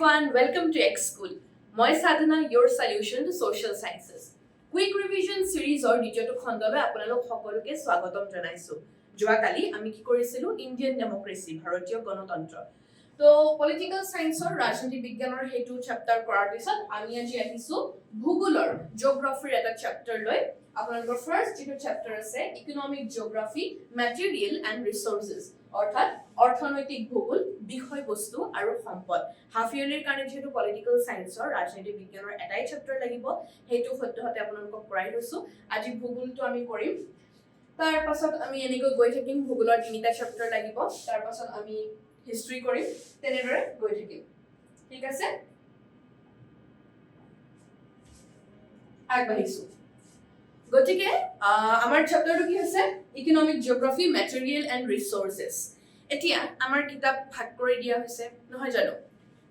everyone, welcome to X School. মই সাধনা, your solution to social sciences. Quick revision series or দ্বিতীয়টো খণ্ডলৈ আপোনালোক সকলোকে স্বাগতম জনাইছো। যোৱাকালি আমি কি কৰিছিলো ইণ্ডিয়ান ডেমক্ৰেসি ভাৰতীয় গণতন্ত্ৰ। তো পলিটিক্যাল সায়েন্সৰ ৰাজনীতি বিজ্ঞানৰ হেতু চেপ্টাৰ কৰাৰ পিছত আমি আজি আহিছো ভূগোলৰ জিওগ্ৰাফিৰ এটা চেপ্টাৰ লৈ। আপোনালোকৰ ফাৰ্স্ট যেটো চেপ্টাৰ আছে ইকোনমিক জিওগ্ৰাফি ম্যাটেৰিয়েল এণ্ড ৰিসোৰ্সেস অৰ্থাৎ অৰ্থনৈতিক ভূগোল বিষয়বস্তু আৰু সম্পদ। হাফ ইয়াৰলিৰ কাৰণে যেটো পলিটিক্যাল সায়েন্সৰ ৰাজনীতি বিজ্ঞানৰ এটাই চেপ্টাৰ লাগিব হেতু সত্যহতে আপোনালোকক পঢ়াই লৈছো। আজি ভূগোলটো আমি কৰিম। তাৰ পাছত আমি এনেকৈ গৈ থাকিম ভূগোলৰ তিনিটা চেপ্টাৰ লাগিব। তাৰ পাছত আমি হিষ্ট্ৰী কৰিম তেনেদৰে গৈ থাকিম। ঠিক আছে আগবাঢ়িছো। গতিকে আমাৰ চেপ্টাৰটো কি আছে ইকোনমিক জিওগ্ৰাফি ম্যাটেৰিয়েল এণ্ড ৰিসোৰ্সেস। এতিয়া আমাৰ কিতাপ ভাগ কৰি দিয়া হৈছে নহয় জানো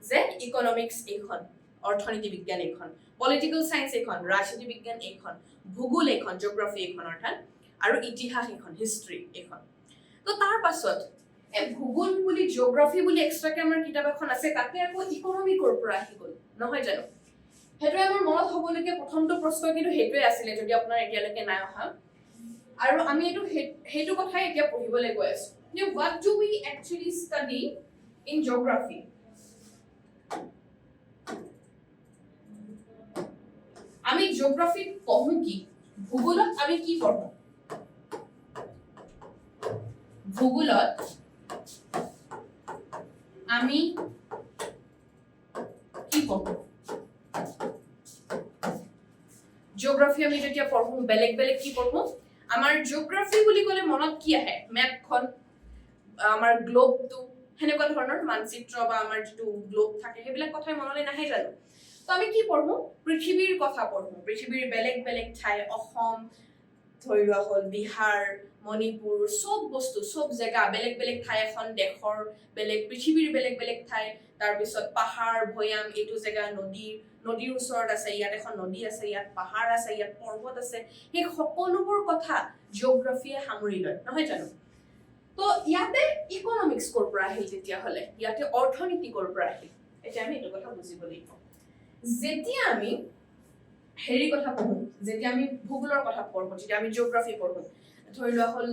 যে ইকোনমিক্স এইখন অৰ্থনীতি বিজ্ঞান এইখন পলিটিক্যাল সায়েন্স এইখন ৰাজনীতি বিজ্ঞান এইখন ভূগোল এইখন জিওগ্ৰাফি এইখন অৰ্থাৎ আৰু ইতিহাস এইখন হিষ্ট্ৰী এইখন। তো তাৰ পাছত এই ভূগোল বুলি জিওগ্ৰাফি বুলি এক্সট্ৰাকে আমাৰ কিতাপ এখন আছে তাতে আকৌ ইকোনমিকৰ পৰা আহি গ'ল নহয় জানো। হেতু আমাৰ মনত হ'বলৈকে প্ৰথমটো প্ৰশ্ন কিন্তু হেতুৱে আছিল যদি আপোনাৰ এতিয়ালৈকে নাই অহা আৰু আমি এটো হেতু কথাই এতিয়া পঢ়িবলৈ গৈ আছো। Now, what do we actually study in geography? আমি জিওগ্রাফি পঢ়ো কি ভূগোলত আমি কি পঢ়ো ভূগোলত আমি কি পঢ়ো জিওগ্রাফি আমি যেতিয়া পঢ়ো বেলেগ বেলেগ কি পঢ়ো আমাৰ জিওগ্ৰাফি বুলি ক'লে মনত কি আহে মেপখন আমাৰ গ্লোবটো হেনেকুৱা ধৰণৰ মানচিত্ৰ বা আমাৰ যেটো গ্লোব থাকে হেবিলাক কথাই মনলৈ নাহে জানো। তো আমি কি পঢ়ো পৃথিৱীৰ কথা পঢ়ো পৃথিৱীৰ বেলেগ বেলেগ ঠাই অসম ধৰি লোৱা হ'ল বিহাৰ মণিপুৰ সব বস্তু সব জায়গা বেলেগ বেলেগ ঠাই এখন দেশৰ বেলেগ পৃথিৱীৰ বেলেগ বেলেগ ঠাই তাৰ পিছত পাহাৰ ভৈয়াম এটো জায়গা নদীৰ ওচৰত আছে ইয়াত এখন নদী আছে ইয়াত পাহাৰ আছে ইয়াত পৰ্বত আছে এই সকলোবোৰ কথা জিওগ্ৰাফিয়ে সামৰি লয় নহয় জানো। তো ইয়াতে ইকোনমিক্স কৰ পৰা আহিল তেতিয়া হলে ইয়াতে অৰ্থনীতি কৰ পৰা আহিল এতিয়া আমি এটো কথা বুজিব লাগিব। যেতিয়া আমি হেৰি কথা পঢ়ো যেতিয়া আমি ভূগোলৰ কথা পঢ়ো যেতিয়া আমি জিওগ্ৰাফি পঢ়ো ধৰি লোৱা হ'ল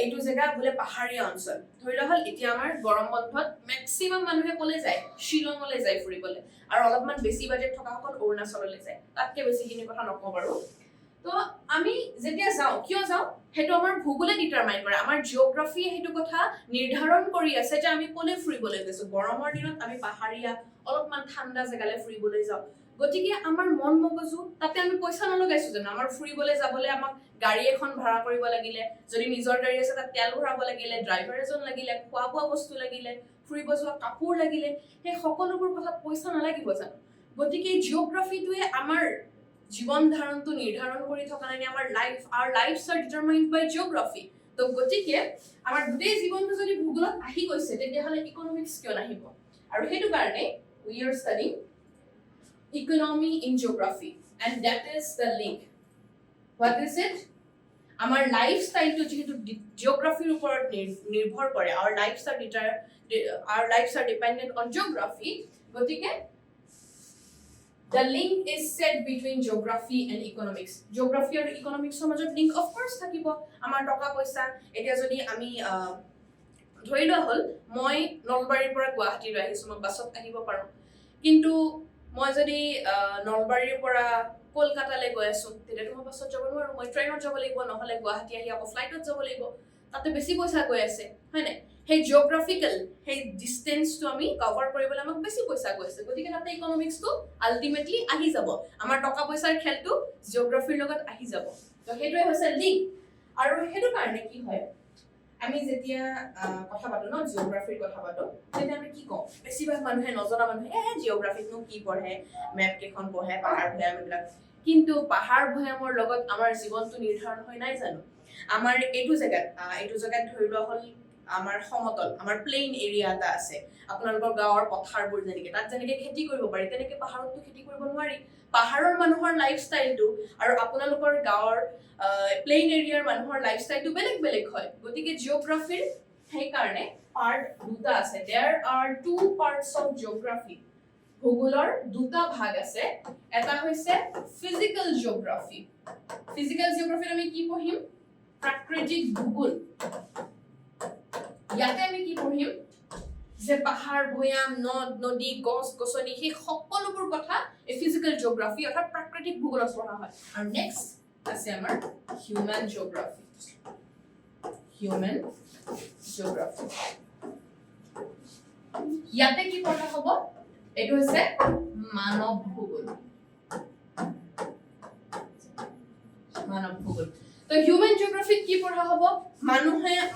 এইটো জায়গা বোলে পাহাৰীয়া অঞ্চল ধৰি লোৱা হ'ল এতিয়া আমাৰ গৰম বন্ধত ম্যাক্সিমাম মানুহে ক'লে যায় শিলঙলৈ যায় ফুৰিবলৈ আৰু অলপমান বেছি বাজেট থকা সকল অৰুণাচললৈ যায় তাতকে বেছি কিনি কথা নকওঁ বাৰু। তো আমি যেতিয়া যাও কিয় যাও হেতু আমাৰ ভূগোলে ডিটাৰমাইন কৰে আমাৰ জিওগ্ৰাফি হেতু কথা নিৰ্ধাৰণ কৰি আছে যে আমি কোনে ফুৰিবলৈ গৈছো গৰমৰ দিনত আমি পাহাৰীয়া অলপমান ঠাণ্ডা জায়গালৈ ফুৰিবলৈ যাও। গতিকে আমাৰ মন মগজু তাতে আমি পইচা নলগাইছো জানো আমাৰ ফুৰিবলৈ যাবলৈ আমাক গাড়ী এখন ভাড়া কৰিব লাগিলে যদি নিজৰ গাড়ী আছে তাত তেল ভৰাব লাগিলে ড্ৰাইভাৰ এজন লাগিলে খোৱা বোৱা বস্তু লাগিলে ফুৰিব যোৱা কাপোৰ লাগিলে সেই সকলোবোৰ কথা পইচা নালাগিব জানো। গতিকে জিওগ্ৰাফিটোৱে আমাৰ জীৱন ধাৰণটো নিৰ্ধাৰণ কৰি থকা নাই আমাৰ lives are determined by geography। তো গতিকে আমাৰ গোটেই জীৱনটো যদি ভূগোলত আহি গৈছে তেতিয়া হলে ইকোনমিক্স কিয় নাহিব আৰু হেতু কাৰণে we are studying economy in geography and that is the link. What is it? আমাৰ লাইফস্টাইলটো যেহেতু জিওগ্ৰাফিৰ ওপৰত নিৰ্ভৰ কৰে our lives are dependent on geography গতিকে the link is set between geography and economics. Geography and economics মাজত link of course থাকিব আমাৰ টকা পইচা এতিয়া যদি আমি ধৰি লোৱা হ'ল মই নলবাৰীৰ পৰা গুৱাহাটীলৈ আহিছো মই বাছত আহিব পাৰো কিন্তু মই যদি নলবাৰীৰ পৰা কলকাতালৈ গৈ আছো তেতিয়া মই বাছত যাব নোৱাৰো মই ট্ৰেইনত যাব লাগিব নহলে গুৱাহাটী আহি আকৌ ফ্লাইটত যাব লাগিব তাতে বেছি পইচা গৈ আছে হয় না সেই জিওগ্ৰাফিক্যাল সেই ডিসটেন্সটো আমি কভাৰ কৰিবলৈ আমাক বেছি পইচা গৈ আছে গতিকে তাতে ইকোনমিক্সটো আলটিমেটলি আহি যাব আমাৰ টকা পইচাৰ খেলটো জিওগ্ৰাফিৰ লগত আহি যাব। তো হেতুৱে হৈছে লিংক আৰু হেতু কাৰণে কি হয় আমি যেতিয়া কথা পাতো ন জিওগ্ৰাফিৰ কথা পাতো তেতিয়া আমি কি কওঁ বেছিভাগ মানুহে নজনা মানুহে জিওগ্ৰাফিকনো কি পঢ়ে মেপ কেখন পঢ়ে পাহাৰ ভৈয়াম এইবিলাক কিন্তু পাহাৰ ভৈয়ামৰ লগত আমাৰ জীৱনটো নিৰ্ধাৰণ হৈ নাই জানো। আমাৰ এইটো জায়গাত ধৰি লোৱা হ'ল আমাৰ সমতল আমাৰ প্লেইন এৰিয়া এটা আছে আপোনালোকৰ গাঁৱৰ পথাৰবোৰ যেনেকে তাত যেনেকে খেতি কৰিব পাৰি তেনেকে পাহাৰতো খেতি কৰিব নোৱাৰি পাহাৰৰ মানুহৰ লাইফস্টাইলটো আৰু আপোনালোকৰ গাঁৱৰ প্লেইন এৰিয়াৰ মানুহৰ লাইফস্টাইলটো বেলেগ বেলেগ হয় গতিকে জিওগ্ৰাফিৰ সেই কাৰণে পাৰ্ট দুটা আছে there are two parts of geography ভূগোলৰ দুটা ভাগ আছে এটা হৈছে ফিজিক্যাল জিওগ্ৰাফি ফিজিক্যাল জিওগ্ৰাফিত আমি কি পঢ়িম প্ৰাকৃতিক ভূগোল ইয়াতে আমি কি পঢ়িম যে পাহাৰ ভৈয়াম নদ নদী গছ গছনি সেই সকলোবোৰ কথা এই ফিজিক্যাল জিওগ্ৰাফি অৰ্থাৎ প্ৰাকৃতিক ভূগোলত পঢ়া হয় আৰু নেক্সট আছে আমাৰ হিউম্যান জিওগ্ৰাফি ইয়াতে কি পঢ়া হ'ব এটো হৈছে মানৱ ভূগোল তো হিউম্যান জিওগ্ৰাফিত কি পঢ়া হ'ব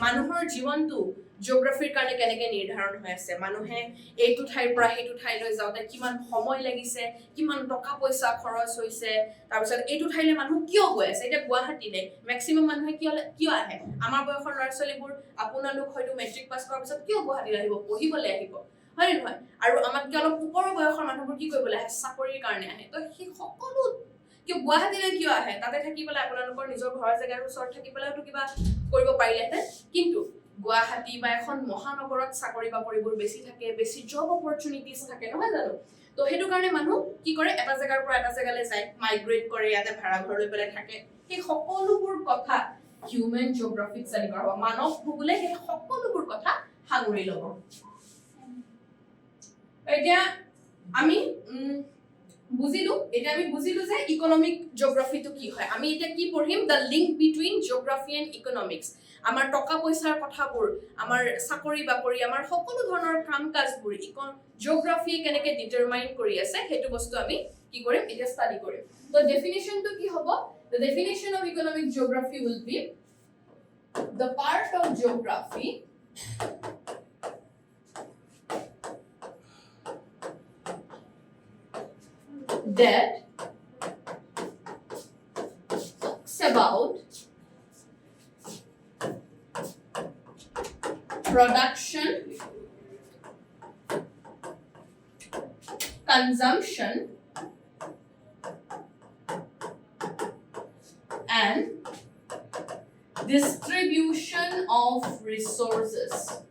মানুহৰ জীৱনটো জিওগ্ৰাফিৰ কাৰণে কেনেকৈ নিৰ্ধাৰণ হৈ আছে মানুহে এইটো ঠাইৰ পৰা সেইটো ঠাইলৈ যাওঁতে কিমান সময় লাগিছে কিমান টকা পইচা খৰচ হৈছে তাৰ পিছত এইটো ঠাইলৈ মানুহ কিয় গৈ আছে এটা গুৱাহাটীলে ম্যাক্সিমাম মানুহে কিয় আহে আমাৰ বয়সৰ ল'ৰা-ছোৱালীবোৰ আপোনালোক হয়তো মেট্ৰিক পাছ কৰাৰ পিছত কিয় গুৱাহাটীলৈ আহিব পঢ়িবলৈ আহিব হয় নহয় আৰু আমাতকৈ অলপ ওপৰৰ বয়সৰ মানুহবোৰ কি কৰিবলৈ আহে চাকৰিৰ কাৰণে আহে তো সেই সকলো কিয় গুৱাহাটীলৈ কিয় আহে তাতে থাকি পেলাই আপোনালোকৰ নিজৰ ঘৰৰ জেগাৰ ওচৰত থাকি পেলাইতো কিবা কৰিব পাৰিলেহেঁতেন কিন্তু গুৱাহাটী বা এখন মহানগৰত চাকৰি বাকৰিবোৰ বেছি থাকে বেছি জব অপৰচুনিটিজ থাকে নহয় জানো তো সেইটো কাৰণে মানুহ কি কৰে এটা জেগাৰ পৰা এটা জেগালৈ যায় মাইগ্ৰেট কৰে ইয়াতে ভাড়া ঘৰ লৈ পেলাই থাকে সেই সকলোবোৰ কথা হিউম্যান জিওগ্ৰাফিত জানি কৰা হ'ব মানৱ ভূগোলে সেই সকলোবোৰ কথা সাঙুৰি ল'ব এতিয়া আমি বুজিলো যে ইকোনমিক জিওগ্ৰাফিটো কি হয় আমি এতিয়া কি পঢ়িম the link between geography and economics আমাৰ টকা পইচাৰ কথাবোৰ আমাৰ চাকৰি বাকৰি আমাৰ সকলো ধৰণৰ কাম কাজবোৰ জিওগ্ৰাফিয়ে কেনেকৈ ডিটাৰমাইন কৰি আছে সেইটো বস্তু আমি কি কৰিম এতিয়া ষ্টাডি কৰিম তো ডেফিনিশনটো কি হ'ব the definition of economic geography will be the part of geography that talks about production, consumption, and distribution of resources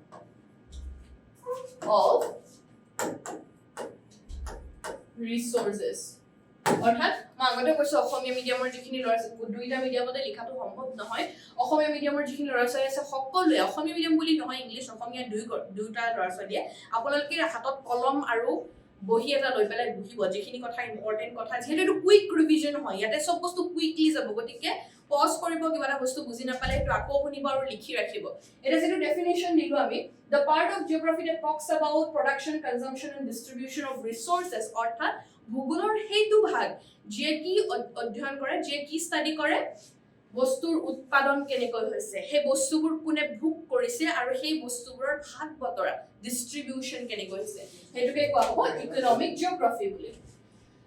অৰ্থাৎ মই আগতে কৈছো অসমীয়া মিডিয়ামৰ যিখিনি ল'ৰা দুইটা মিডিয়ামতে লিখাটো সম্ভৱ নহয় অসমীয়া মিডিয়ামৰ যিখিনি ল'ৰা ছোৱালী আছে সকলোৱে অসমীয়া মিডিয়াম বুলি নহয় ইংলিছ অসমীয়া দুইটা ল'ৰা ছোৱালীয়ে আপোনালোকে হাতত কলম আৰু বহি এটা লৈ পেলাই বহিব যিখিনি কথা ইম্পৰ্টেণ্ট কথা যিহেতু এইটো কুইক ৰিভিজন হয় ইয়াতে চব বস্তু কুইকলি যাব গতিকে পজ কৰিব কিবা এটা বস্তু বুজি নাপালে সেইটো আকৌ শুনিব আৰু লিখি ৰাখিব এটা যেটো ডেফিনিশন দিলো আমি the part of geography that talks about production consumption and distribution of resources অৰ্থাৎ ভূগোলৰ সেইটো ভাগ যে কি অধ্যয়ন কৰে যে কি ষ্টাডি কৰে বস্তুৰ উৎপাদন কেনেকৈ হৈছে সেই বস্তুবোৰ কোনে ভোগ কৰিছে আৰু সেই বস্তুবোৰৰ ভাগ বতৰা ডিস্ট্ৰিবিউশন কেনেকৈ হৈছে হেতুকে কোৱা হ'ব ইকোনমিক জিওগ্ৰাফি বুলি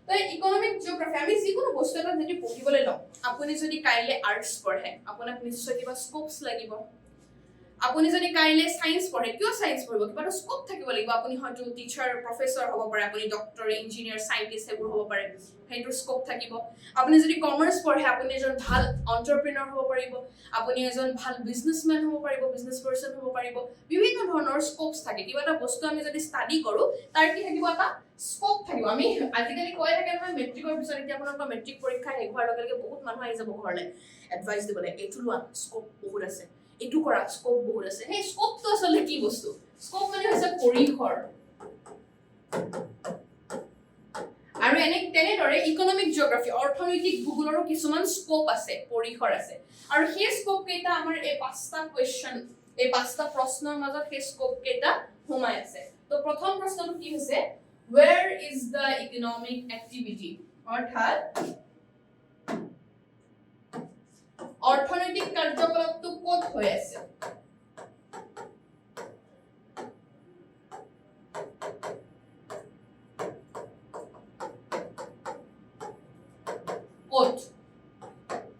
তো ইকোনমিক জিওগ্ৰাফি আমি যিকোনো বস্তু এটা যদি পঢ়িবলৈ লওঁ আপুনি যদি কাইলে আৰ্টছ পঢ়ে আপোনাক নিশ্চয় কিবা স্কোপস লাগিব আপুনি যদি কাইলে সায়েন্স পঢ়ে কিয় সায়েন্স পঢ়িব কিবা এটা স্কোপ থাকিব লাগিব আপুনি হয়তো টিচাৰ প্ৰফেসৰ হ'ব পাৰে আপুনি ডক্টৰ ইঞ্জিনিয়াৰ সাইন্টিষ্ট হেবোৰ হ'ব পাৰে হেইটো স্কোপ থাকিব আপুনি যদি কমাৰ্চ পঢ়ে আপুনি এজন ভাল এন্টাৰপ্ৰেনাৰ হ'ব পাৰিব আপুনি এজন ভাল বিজনেসম্যান হ'ব পাৰিব বিজনেস পাৰসন হ'ব পাৰিব বিভিন্ন ধৰণৰ স্কোপস থাকে কিবা এটা বস্তু আমি যদি ষ্টাডি কৰো তাৰ কি থাকিব এটা স্কোপ থাকিব আমি আজিকালি কৈ থাকে নহয় মেট্ৰিকৰ পিছত এতিয়া আপোনালোকৰ মেট্ৰিক পৰীক্ষা শেষ হোৱাৰ লগে লগে বহুত মানুহ আহি যাব ঘৰলৈ এডভাইস দিবলৈ এইটো লোৱা স্কোপ বহুত আছে এটু কৰা স্কোপ বহুত আছে সেই স্কোপটো আসলে কি বস্তু স্কোপ মানে হৈছে পৰিসৰ আৰু তেনেদৰে ইকোনমিক জিওগ্ৰাফি অৰ্থনৈতিক ভূগোলৰো কিছুমান স্কোপ আছে পৰিসৰ আছে আৰু সেই স্কোপ কেইটা আমাৰ এই পাঁচটা কোৱেশ্চন এই পাঁচটা প্ৰশ্নৰ মাজত সেই স্কোপ কেইটা সোমাই আছে তো প্ৰথম প্ৰশ্নটো কি হৈছে where is the economic activity অৰ্থাৎ অৰ্থনৈতিক কাৰ্যকলাপটো ক'ত হৈ আছে ক'ত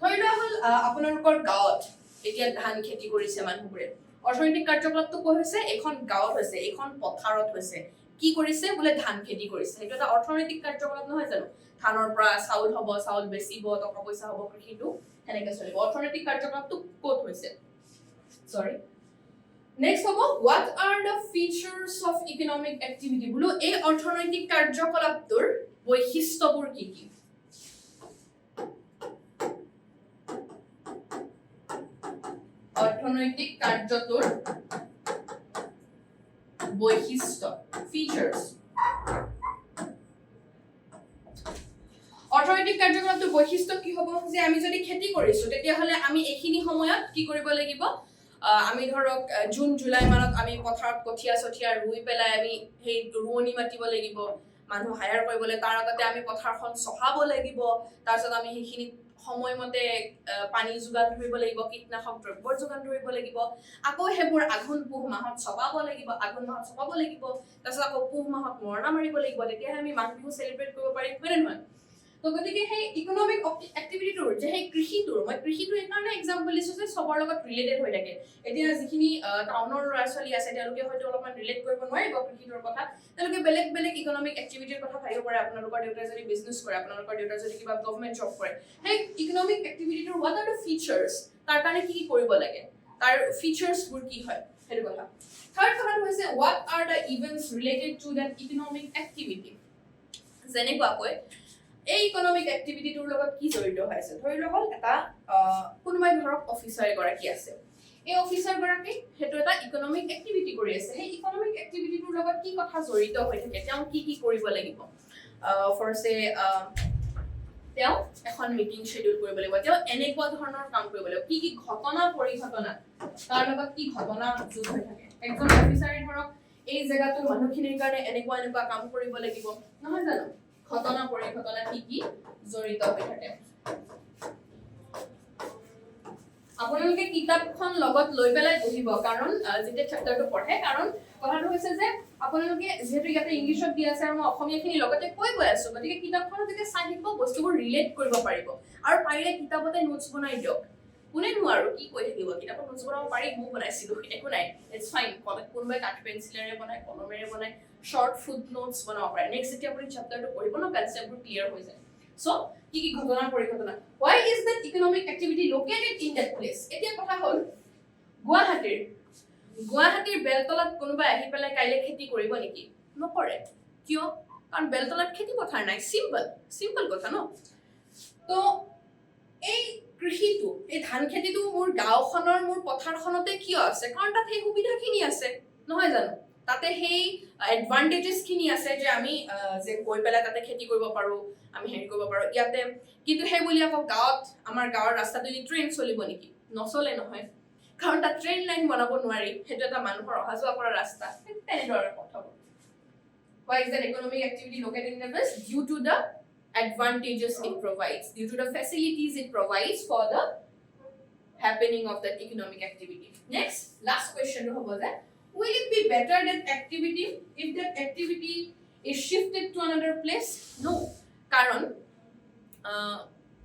ধৰি লোৱা হ'ল আপোনালোকৰ গাঁৱত এতিয়া ধান খেতি কৰিছে মানুহবোৰে অৰ্থনৈতিক কাৰ্যকলাপটো ক'ত হৈছে এখন গাঁৱত হৈছে এখন পথাৰত হৈছে কি কৰিছে বোলে ধান খেতি কৰিছে সেইটো এটা অৰ্থনৈতিক কাৰ্যকলাপ নহয় জানো ধানৰ পৰা চাউল হ'ব চাউল বেচিব টকা পইচা হ'ব কৃষিটো এনেকৈ চলিব অৰ্থনৈতিক কাৰ্যকলাপটো ক'ত হৈছে সৰি নেক্সট হ'ব what are the features of economic activity বুলো এই অৰ্থনৈতিক কাৰ্যকলাপটোৰ বৈশিষ্ট্যবোৰ কি কি অৰ্থনৈতিক কাৰ্যটোৰ বৈশিষ্ট্য features অৰ্থনৈতিক কাৰ্যকলাপটোৰ বৈশিষ্ট্য কি হ'ব যে আমি যদি খেতি কৰিছো তেতিয়া হলে আমি এইখিনি সময়ত কি কৰিব লাগিব আমি ধৰক জুন জুলাই মানত আমি পথাৰত কঠিয়া ৰুই পেলাই আমি সেই ৰুৱনি মাতিব লাগিব মানুহ হায়াৰ কৰিবলৈ তাৰ আগতে আমি পথাৰখন চহাব লাগিব তাৰপিছত আমি সেইখিনি সময়মতে পানী যোগান ধৰিব লাগিব কীটনাশক দ্ৰব্যৰ যোগান ধৰিব লাগিব আকৌ হেবোৰ আঘোণ পুহ মাহত চপাব লাগিব আঘোণ মাহত চপাব লাগিব তাৰপিছত আকৌ পুহ মাহত মৰণা মাৰিব লাগিব তেতিয়া আমি মাঘ বিহু সেলিব্ৰেট কৰিব পাৰিম হয় নে নহয় তো গতিকে সেই ইকোনমিক এক্টিভিটিটোৰ যে সেই কৃষিটোৰ মই কৃষিটো এইকাৰণে এক্সাম্পল দিছো যে সবৰ লগত ৰিলেটেড হৈ থাকে এতিয়া যিখিনি টাউনৰ ল'ৰা ছোৱালী আছে তেওঁলোকে হয়তো অলপমান ৰিলেট কৰিব নোৱাৰিব কৃষিটোৰ কথা তেওঁলোকে বেলেগ বেলেগ ইকোনমিক এক্টিভিটিৰ কথা ভাবিব পাৰে আপোনালোকৰ দেউতাই যদি বিজনেছ কৰে আপোনালোকৰ দেউতাই যদি কিবা গভৰ্ণমেণ্ট জব কৰে সেই ইকোনমিক এক্টিভিটিটোৰ হোৱাট আৰ দ্য ফিচাৰ্ছ তাৰ কাৰণে কি কৰিব লাগে তাৰ ফিচাৰ্ছবোৰ কি হয় সেইটো কথা থাৰ্ড কথা হৈছে what are the events related to that economic activity যেনেকুৱাকৈ এই ইকোনমিক এক্টিভিটিটোৰ লগত কি জড়িত হৈ আছে ধৰি লওক এটা কোনোবাই ধৰক অফিচাৰ এগৰাকী আছে এই অফিচাৰ গৰাকী হেতু এটা ইকোনমিক এক্টিভিটি কৰি আছে সেই ইকোনমিক এক্টিভিটিটোৰ লগত কি কথা জড়িত হৈ থাকে তেওঁ কি কৰিব লাগিব ফৰ সে তেওঁ এখন মিটিং শেডিউল কৰিব লাগিব তেওঁ এনেকুৱা ধৰণৰ কাম কৰিব লাগিব কি ঘটনা পৰিঘটনা তাৰ লগত কি ঘটনা যোগ হৈ থাকে একজন অফিচাৰে ধৰক এই জায়গাটো মানুহখিনিৰ কাৰণে এনেকুৱা কাম কৰিব লাগিব নহয় জানো ঘটনা পৰিঘটনা কি জড়িত হৈ থাকে আপোনালোকে কিতাপখন লগত লৈ পেলাই পঢ়িব কাৰণ যেতিয়া চেপ্টাৰটো পঢ়ে কাৰণ কথাটো হৈছে যে আপোনালোকে যেহেতু ইয়াতে ইংলিছত দিয়া আছে আৰু মই অসমীয়াখিনি লগতে কৈ আছো গতিকে কিতাপখনত যেতিয়া চাই থাকিব বস্তুবোৰ ৰিলেট কৰিব পাৰিব আৰু পাৰিলে কিতাপতে নোটছ বনাই দিয়ক কোনে নোৱাৰো কি কৈ থাকিব কিতাপত নোটছ বনাব পাৰি মই বনাইছিলো একো নাই ইটস ফাইন কোনোবাই কাঠ পেন্সিলেৰে বনাই কলমেৰে বনাই short footnotes বনাব পাৰে নেক্সট যেতিয়া আপুনি চেপ্টাৰটো পঢ়িব ন কনসেপ্টবোৰ ক্লিয়াৰ হৈ যায় সো কি ঘটনা পৰিঘটনা why is that economic activity located in that place এতিয়া কথা হ'ল গুৱাহাটীৰ বেলতলাত কোনোবা আহি পেলাই কাইলে খেতি কৰিব নেকি নকৰে কিয় কাৰণ বেলতলাত খেতি পথাৰ নাই সিম্পল কথা ন তো এই কৃষিটো এই ধান খেতিটো মোৰ গাঁওখনৰ মোৰ পথাৰখনতে কিয় আছে কাৰণ তাত সেই সুবিধাখিনি আছে নহয় জানো তাতে সেই এডভান্টেজেস খিনি আছে যে আমি যে গৈ পেলাই তাতে খেতি কৰিব পাৰো আমি হেৰি কৰিব পাৰো ইয়াতে কিন্তু সেই বুলি আকৌ গাঁৱত আমাৰ গাঁৱৰ ৰাস্তাটো ট্ৰেইন চলিব নেকি নচলে নহয় কাৰণ তাত ট্ৰেইন লাইন বনাব নোৱাৰি সেইটো এটা মানুহৰ অহা যোৱা কৰা ৰাস্তা তেনেদৰে কথা why is that economic activity located in the west due to the advantages it provides due to the facilities it provides for the happening of that economic activity next last question hobo that will it be better that activity if that activity is shifted to another place no karon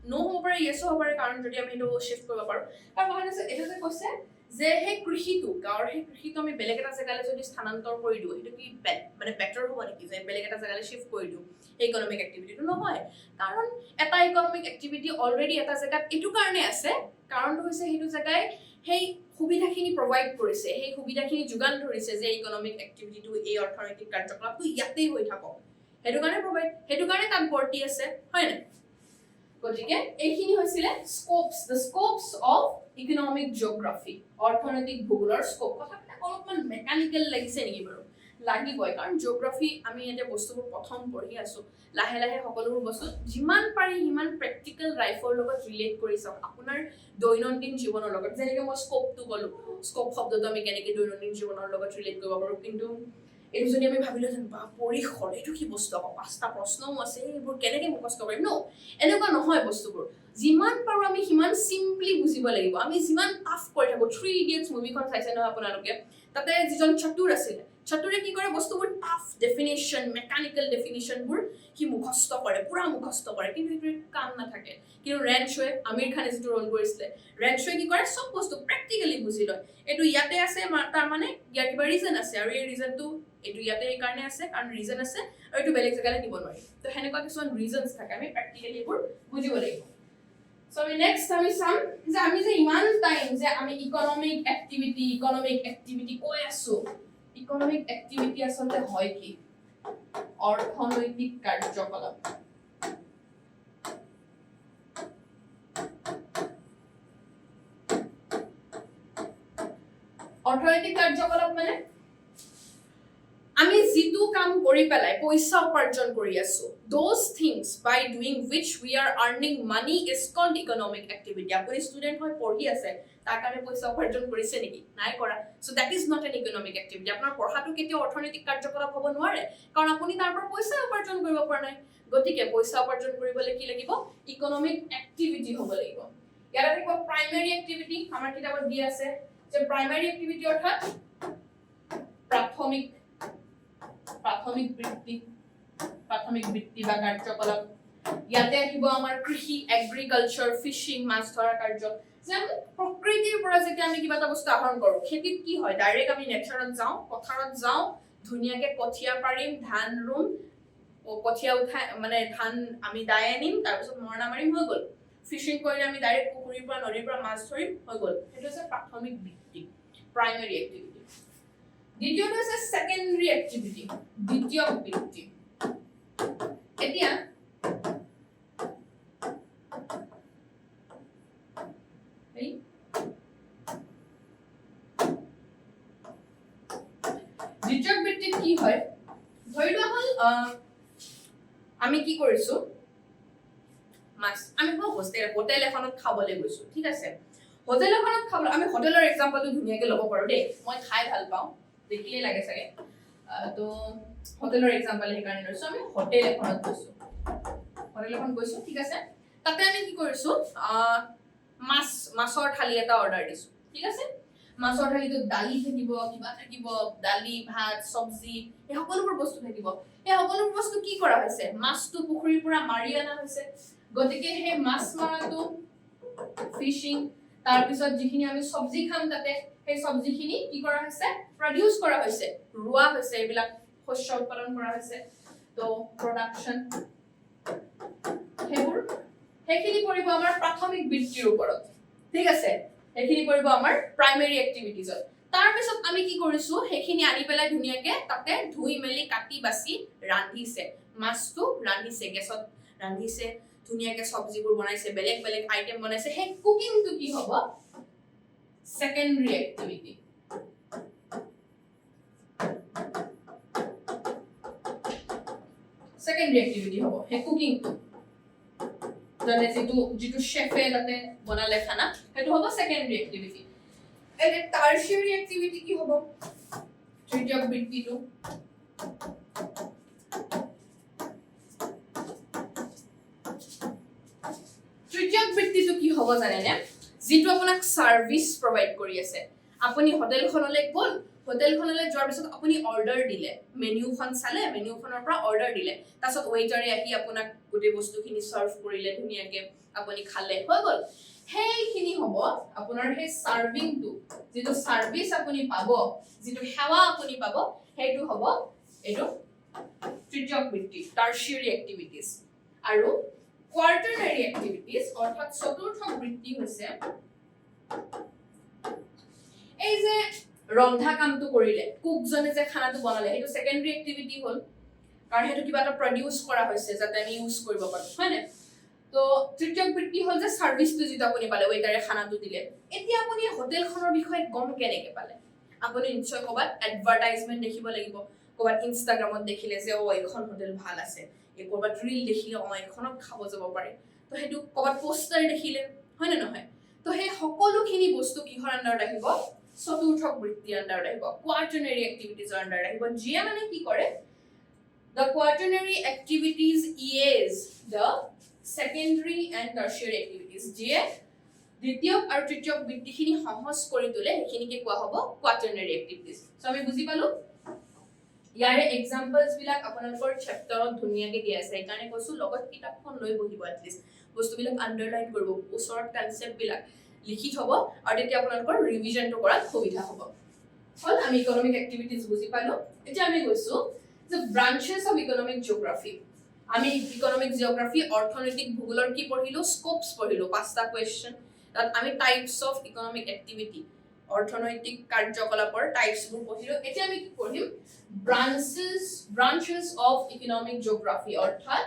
no hobar yes hobar karon jodi ami eto shift koribo paro karon hoye se eto je koise je he krishito gaor he krishito ami beleg eta jagale jodi sthanantor kori diu eto ki mane better hobo niki je beleg eta jagale shift kori diu economic activity to no hoy karon eta economic activity already eta jagat etu karone ase karon to hoise hetu jagai hey সুবিধাখিনি provide কৰিছে সেই সুবিধাখিনি যোগান ধৰিছে যে economic এক্টিভিটিটো এই অৰ্থনৈতিক কাৰ্যকলাপটো ইয়াতেই হৈ থাকক হেতু কাৰণে তাত বৰ্তি আছে হয় না গতিকে এইখিনি হৈছিল the scopes of economic geography অৰ্থনৈতিক ভূগোলৰ স্কোপ কথাটা অলপমান মেকানিক্যাল লাগিছে নেকি বাৰু লাগিবই কাৰণ জিওগ্ৰাফি আমি এটা বস্তুবোৰ প্ৰথম পঢ়ি আছো লাহে লাহে সকলোবোৰ বস্তু যিমান পাৰি হিমান প্ৰেক্টিক্যাল লাইফৰ লগত ৰিলেট কৰি চাওক আপোনাৰ দৈনন্দিন জীৱনৰ লগত যেনেকৈ মই স্কোপটো কলো স্কোপ শব্দটো আমি কেনেকৈ দৈনন্দিন জীৱনৰ লগত ৰিলেট কৰিব পাৰো কিন্তু এই যদি আমি ভাবিলো যে বা পৰিসৰ এইটো কি বস্তু আকৌ পাঁচটা প্ৰশ্নও আছে এইবোৰ কেনেকৈ মুখস্থ কৰিম ন এনেকুৱা নহয় বস্তুবোৰ যিমান পাৰো আমি হিমান সিম্পলি বুজিব লাগিব আমি যিমান টাফ কৰি থাকো 3 ইডিয়টস মুভিখন চাইছে নহয় আপোনালোকে তাতে যিজন চতুৰ আছিল চতুৰে কি কৰে বস্তুবোৰ টাফ ডেফিনিশ্যন মেকানিক্যাল ডেফিনিশ্যনবোৰ কি মুখস্থ কৰে পুৰা মুখস্থ কৰে কিন্তু এইটো কাম নাথাকে কিন্তু ৰেনশোৱে আমিৰ খানে যিটো ৰোল কৰিছিলে ৰেনশোৱে কি কৰে সব বস্তু প্ৰেক্টিক্যালি বুজি লয় এইটো ইয়াতে আছে তাৰ মানে ইয়াৰ কিবা ৰিজন আছে আৰু এই ৰিজনটো এইটো ইয়াতে এই কাৰণে আছে কাৰণ ৰিজন আছে আৰু এইটো বেলেগ জাগালৈ নিব নোৱাৰি তো হেনেকুৱা কিছুমান ৰিজনছ থাকে আমি প্ৰেক্টিক্যালি এইবোৰ বুজিব লাগিব So next আমি চাম যে আমি যে ইমান টাইম যে আমি ইকোনমিক এক্টিভিটি কৈ আছো ইকোনমিক এক্টিভিটি আসলে হয় কি অৰ্থনৈতিক কাৰ্যকলাপ অৰ্থনৈতিক কাৰ্যকলাপ মানে আমি জিতু কাম কৰি পেলাই পইচা উপাৰ্জন কৰি আছো those things by doing which we are earning money is called economic activity আপুনি ষ্টুডেন্ট হৈ পঢ়ি আছে তাৰ কাৰণে পইচা উপাৰ্জন কৰিছে নেকি নাই কৰা so that is not an economic activity আপোনাৰ পঢ়াটো কেতিয়া অৰ্থনৈতিক কাৰ্যকলাপ হ'ব নোৱাৰে কাৰণ আপুনি তাৰ পৰা পইচা উপাৰ্জন কৰিব পৰা নাই গতিকে পইচা উপাৰ্জন কৰিবলৈ কি লাগিব ইকোনমিক এক্টিভিটি হ'ব লাগিব ইয়াত থাকিব প্ৰাইমাৰী এক্টিভিটি আমাৰ কিতাপত দিয়া আছে যে প্ৰাইমাৰী এক্টিভিটি অৰ্থাৎ প্ৰাথমিক বৃত্তি বা কাৰ্যকলাপ ইয়াতে আহিব আমাৰ কৃষি এগ্ৰিকালচাৰ ফিশিং মাছ ধৰা কাৰ্য যে প্ৰকৃতিৰ পৰা যেতিয়া আমি কিবা এটা বস্তু আহৰণ কৰো খেতিত কি হয় ডাইৰেক্ট আমি নেচাৰত যাওঁ পথাৰত যাওঁ ধুনীয়াকে কঠিয়া পাৰিম ধান ৰুম কঠিয়া উঠাই মানে ধান আমি দাই আনিম তাৰপিছত মৰণা মাৰিম হৈ গ'ল ফিশিং কৰিলে আমি ডাইৰেক্ট পুখুৰীৰ পৰা নদীৰ পৰা মাছ ধৰিম হৈ গ'ল সেইটো হৈছে প্ৰাথমিক বৃত্তি প্ৰাইমাৰী এক্টিভিটি দ্বিতীয়টো আছে সেকেন্ডাৰী এক্টিভিটি দ্বিতীয় বৃত্তি এতিয়া দ্বিতীয় বৃত্তিত কি হয় ধৰি লোৱা হ'ল আমি কি কৰিছো মাছ আমি হোটেল এখনত খাবলৈ গৈছো ঠিক আছে হোটেল এখনত খাবলৈ আমি হোটেলৰ এক্সাম্পলটো ধুনীয়াকে ল'ব পাৰো দেই মই খাই ভাল পাওঁ দেখিলে লাগে চাগে তো হোটেলৰ এক্সাম্পল সেইকাৰণে লৈছো আমি হোটেল এখনত গৈছো ঠিক আছে তাতে আমি কি কৰিছো মাছৰ থালি এটা অৰ্ডাৰ দিছো ঠিক আছে মাছৰ থালিটো দালি থাকিব কিবা থাকিব দালি ভাত চব্জি এই সকলোবোৰ বস্তু থাকিব এই সকলোবোৰ বস্তু কি কৰা হৈছে মাছটো পুখুৰীৰ পৰা মাৰি অনা হৈছে গতিকে সেই মাছ মাৰাটো ফিশিং তাৰ পিছত যিখিনি আমি চব্জি খাম তাতে সেই চব্জিখিনি কি কৰা হৈছে প্ৰডিউস কৰা হৈছে ৰোৱা হৈছে এইবিলাক শস্য উৎপাদন কৰা হৈছে তো প্ৰডাকশন সেইখিনি পৰিব আমাৰ প্ৰাথমিক বৃত্তিৰ ওপৰত ঠিক আছে সেইখিনি পৰিব আমাৰ প্ৰাইমাৰী এক্টিভিটিজত তাৰ পিছত আমি কি কৰিছো সেইখিনি আনি পেলাই ধুনীয়াকে তাতে ধুই মেলি কাটি বাছি ৰান্ধিছে মাছটো ৰান্ধিছে গেছত ৰান্ধিছে ধুনীয়াকে সবজিবোৰ বনাইছে বেলেগ বেলেগ আইটেম বনাইছে হে কুকিংটো কি হ'ব সেকেন্ডাৰী এক্টিভিটি সেকেন্ডাৰী এক্টিভিটি হ'ব হে কুকিংটো জানে যেটো শেফে তাতে বনালে খানা হেতু হ'ব সেকেন্ডাৰী এক্টিভিটি এনে টাৰশিয়াৰী এক্টিভিটি কি হ'ব তৃতীয় বৃত্তিটো তৃতীয় বৃত্তিটো কি হ'ব জানেনে যেটো আপোনাক সাৰ্ভিস প্ৰভাইড কৰি আছে আপুনি হোটেলখনলৈ গ'ল হোটেলখনলৈ যোৱাৰ পিছত আপুনি অৰ্ডাৰ দিলে মেনুখন চালে মেনুখনৰ পৰা অৰ্ডাৰ দিলে তাৰপিছত ৱেটাৰে আহি আপোনাক গোটেই বস্তুখিনি সাৰ্ভ কৰিলে ধুনীয়াকে আপুনি খালে হৈ গ'ল সেইখিনি হ'ব আপোনাৰ সেই সাৰ্ভিংটো যেটো সাৰ্ভিস আপুনি পাব যেটো সেৱা আপুনি পাব হেতু হ'ব এটো তৃতীয় বৃত্তি টাৰশিয়াৰী এক্টিভিটিজ আৰু কোৱাৰ্টাৰনাৰী এক্টিভিটিজ অৰ্থাৎ চতুৰ্থ বৃত্তি হৈছে এই যে ৰন্ধা কামটো কৰিলে কুকজনে যে খানাটো বনালে হেতু সেকেন্ডাৰী এক্টিভিটি হ'ল কাৰণ হেতু কিবা এটা প্ৰডিউস কৰা হৈছে যাতে আমি ইউজ কৰিব পাৰো হয়নে তো তৃতীয় বৃত্তি হ'ল যে সাৰ্ভিসটো যেটা আপুনি পালে ৱেটাৰে খানাটো দিলে এতিয়া আপুনি হোটেলখনৰ বিষয়ে গম কেনেকে পালে আপুনি নিশ্চয় ক'বাত এডভাৰটাইজমেন্ট দেখিব লাগিব ক'বাত ইনষ্টাগ্ৰামত দেখিলে যে এইখন হোটেল ভাল আছে এই ক'বাত ৰীল দেখিলে এইখনত খাব যাব পাৰে তো হেতু ক'বাত পোষ্টাৰ দেখিলে হয় না নহয় তো হে সকলোখিনি বস্তু কিহৰ আন্ডাৰত আহিব চতুৰ্থ বৃত্তিৰ আন্ডাৰত আহিব কোৱাৰ্টাৰনাৰী এক্টিভিটিজৰ আন্ডাৰত আহিব যিয়ে মানে কি কৰে the quaternary activities is the secondary and tertiary activities যিয়ে দ্বিতীয় আৰু তৃতীয় বৃত্তিখিনি সহজ কৰি তোলে সেইখিনিকে কোৱা হ'ব quaternary activities সো আমি বুজি পালো ইয়াৰে এক্সাম্পলস বিলাক আপোনালোকৰ চেপ্টাৰত ধুনীয়াকে দিয়া আছে সেইকাৰণে কৈছো লগত কিতাপখন লৈ বহিব এটলিষ্ট বস্তুবিলাক আন্ডাৰলাইন কৰিব ওচৰত কনসেপ্ট বিলাক লিখি থব আৰু তেতিয়া আপোনালোকৰ ৰিভিজনটো কৰাত সুবিধা হ'ব হল আমি ইকোনমিক এক্টিভিটিজ বুজি পালো এতিয়া আমি গৈছো the branches of economic geography আমি ইকোনমিক জিওগ্ৰাফি অৰ্থনৈতিক ভূগোলৰ কি পঢ়িলো স্কোপস পঢ়িলো 5টা কোৱেশ্চন তাত আমি টাইপস অফ ইকোনমিক এক্টিভিটি অৰ্থনৈতিক কাৰ্যকলাপৰ টাইপসবোৰ পঢ়িলো এতিয়া আমি কি পঢ়িম ব্ৰাঞ্চেছ অফ ইকোনমিক জিওগ্ৰাফি অৰ্থাৎ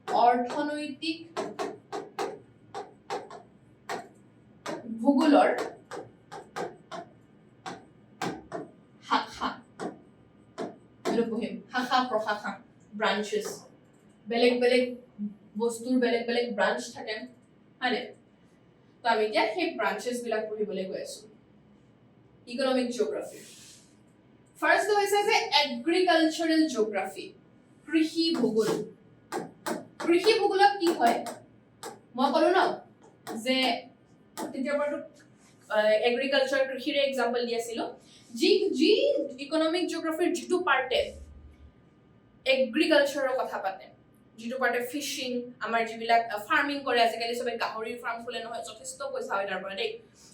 অৰ্থনৈতিক ভূগোলৰ শাখা এলো পঢ়িম শাখা প্ৰশাখা ব্ৰাঞ্চেছ বেলেগ বেলেগ বস্তুৰ বেলেগ বেলেগ ব্ৰাঞ্চ থাকে হয়নে তো আমি এতিয়া সেই ব্ৰাঞ্চেছ বিলাক পঢ়িবলৈ গৈ আছো ইকোনমিক জিওগ্ৰাফি ফাৰ্স্ট হৈছে যে এগ্ৰিকালচাৰেল জিওগ্ৰাফি কৃষি ভূগোল কৃষি ভূগোলত কি হয় মই ক'লো ন যে তেতিয়াৰ পৰা এগ্ৰিকালচাৰ কৃষিৰ এক্সাম্পল দি আছিলো জি ইকোনমিক জিওগ্ৰাফিৰ যিটো পাৰ্টে এগ্ৰিকালচাৰৰ কথা পাতে যিটো পাৰ্টে ফিশিং আমাৰ যিবিলাক ফাৰ্মিং কৰে আজিকালি সবে গাহৰিৰ ফাৰ্ম খোলে নহয় যথেষ্ট পইচা হয় তাৰ পৰা দেই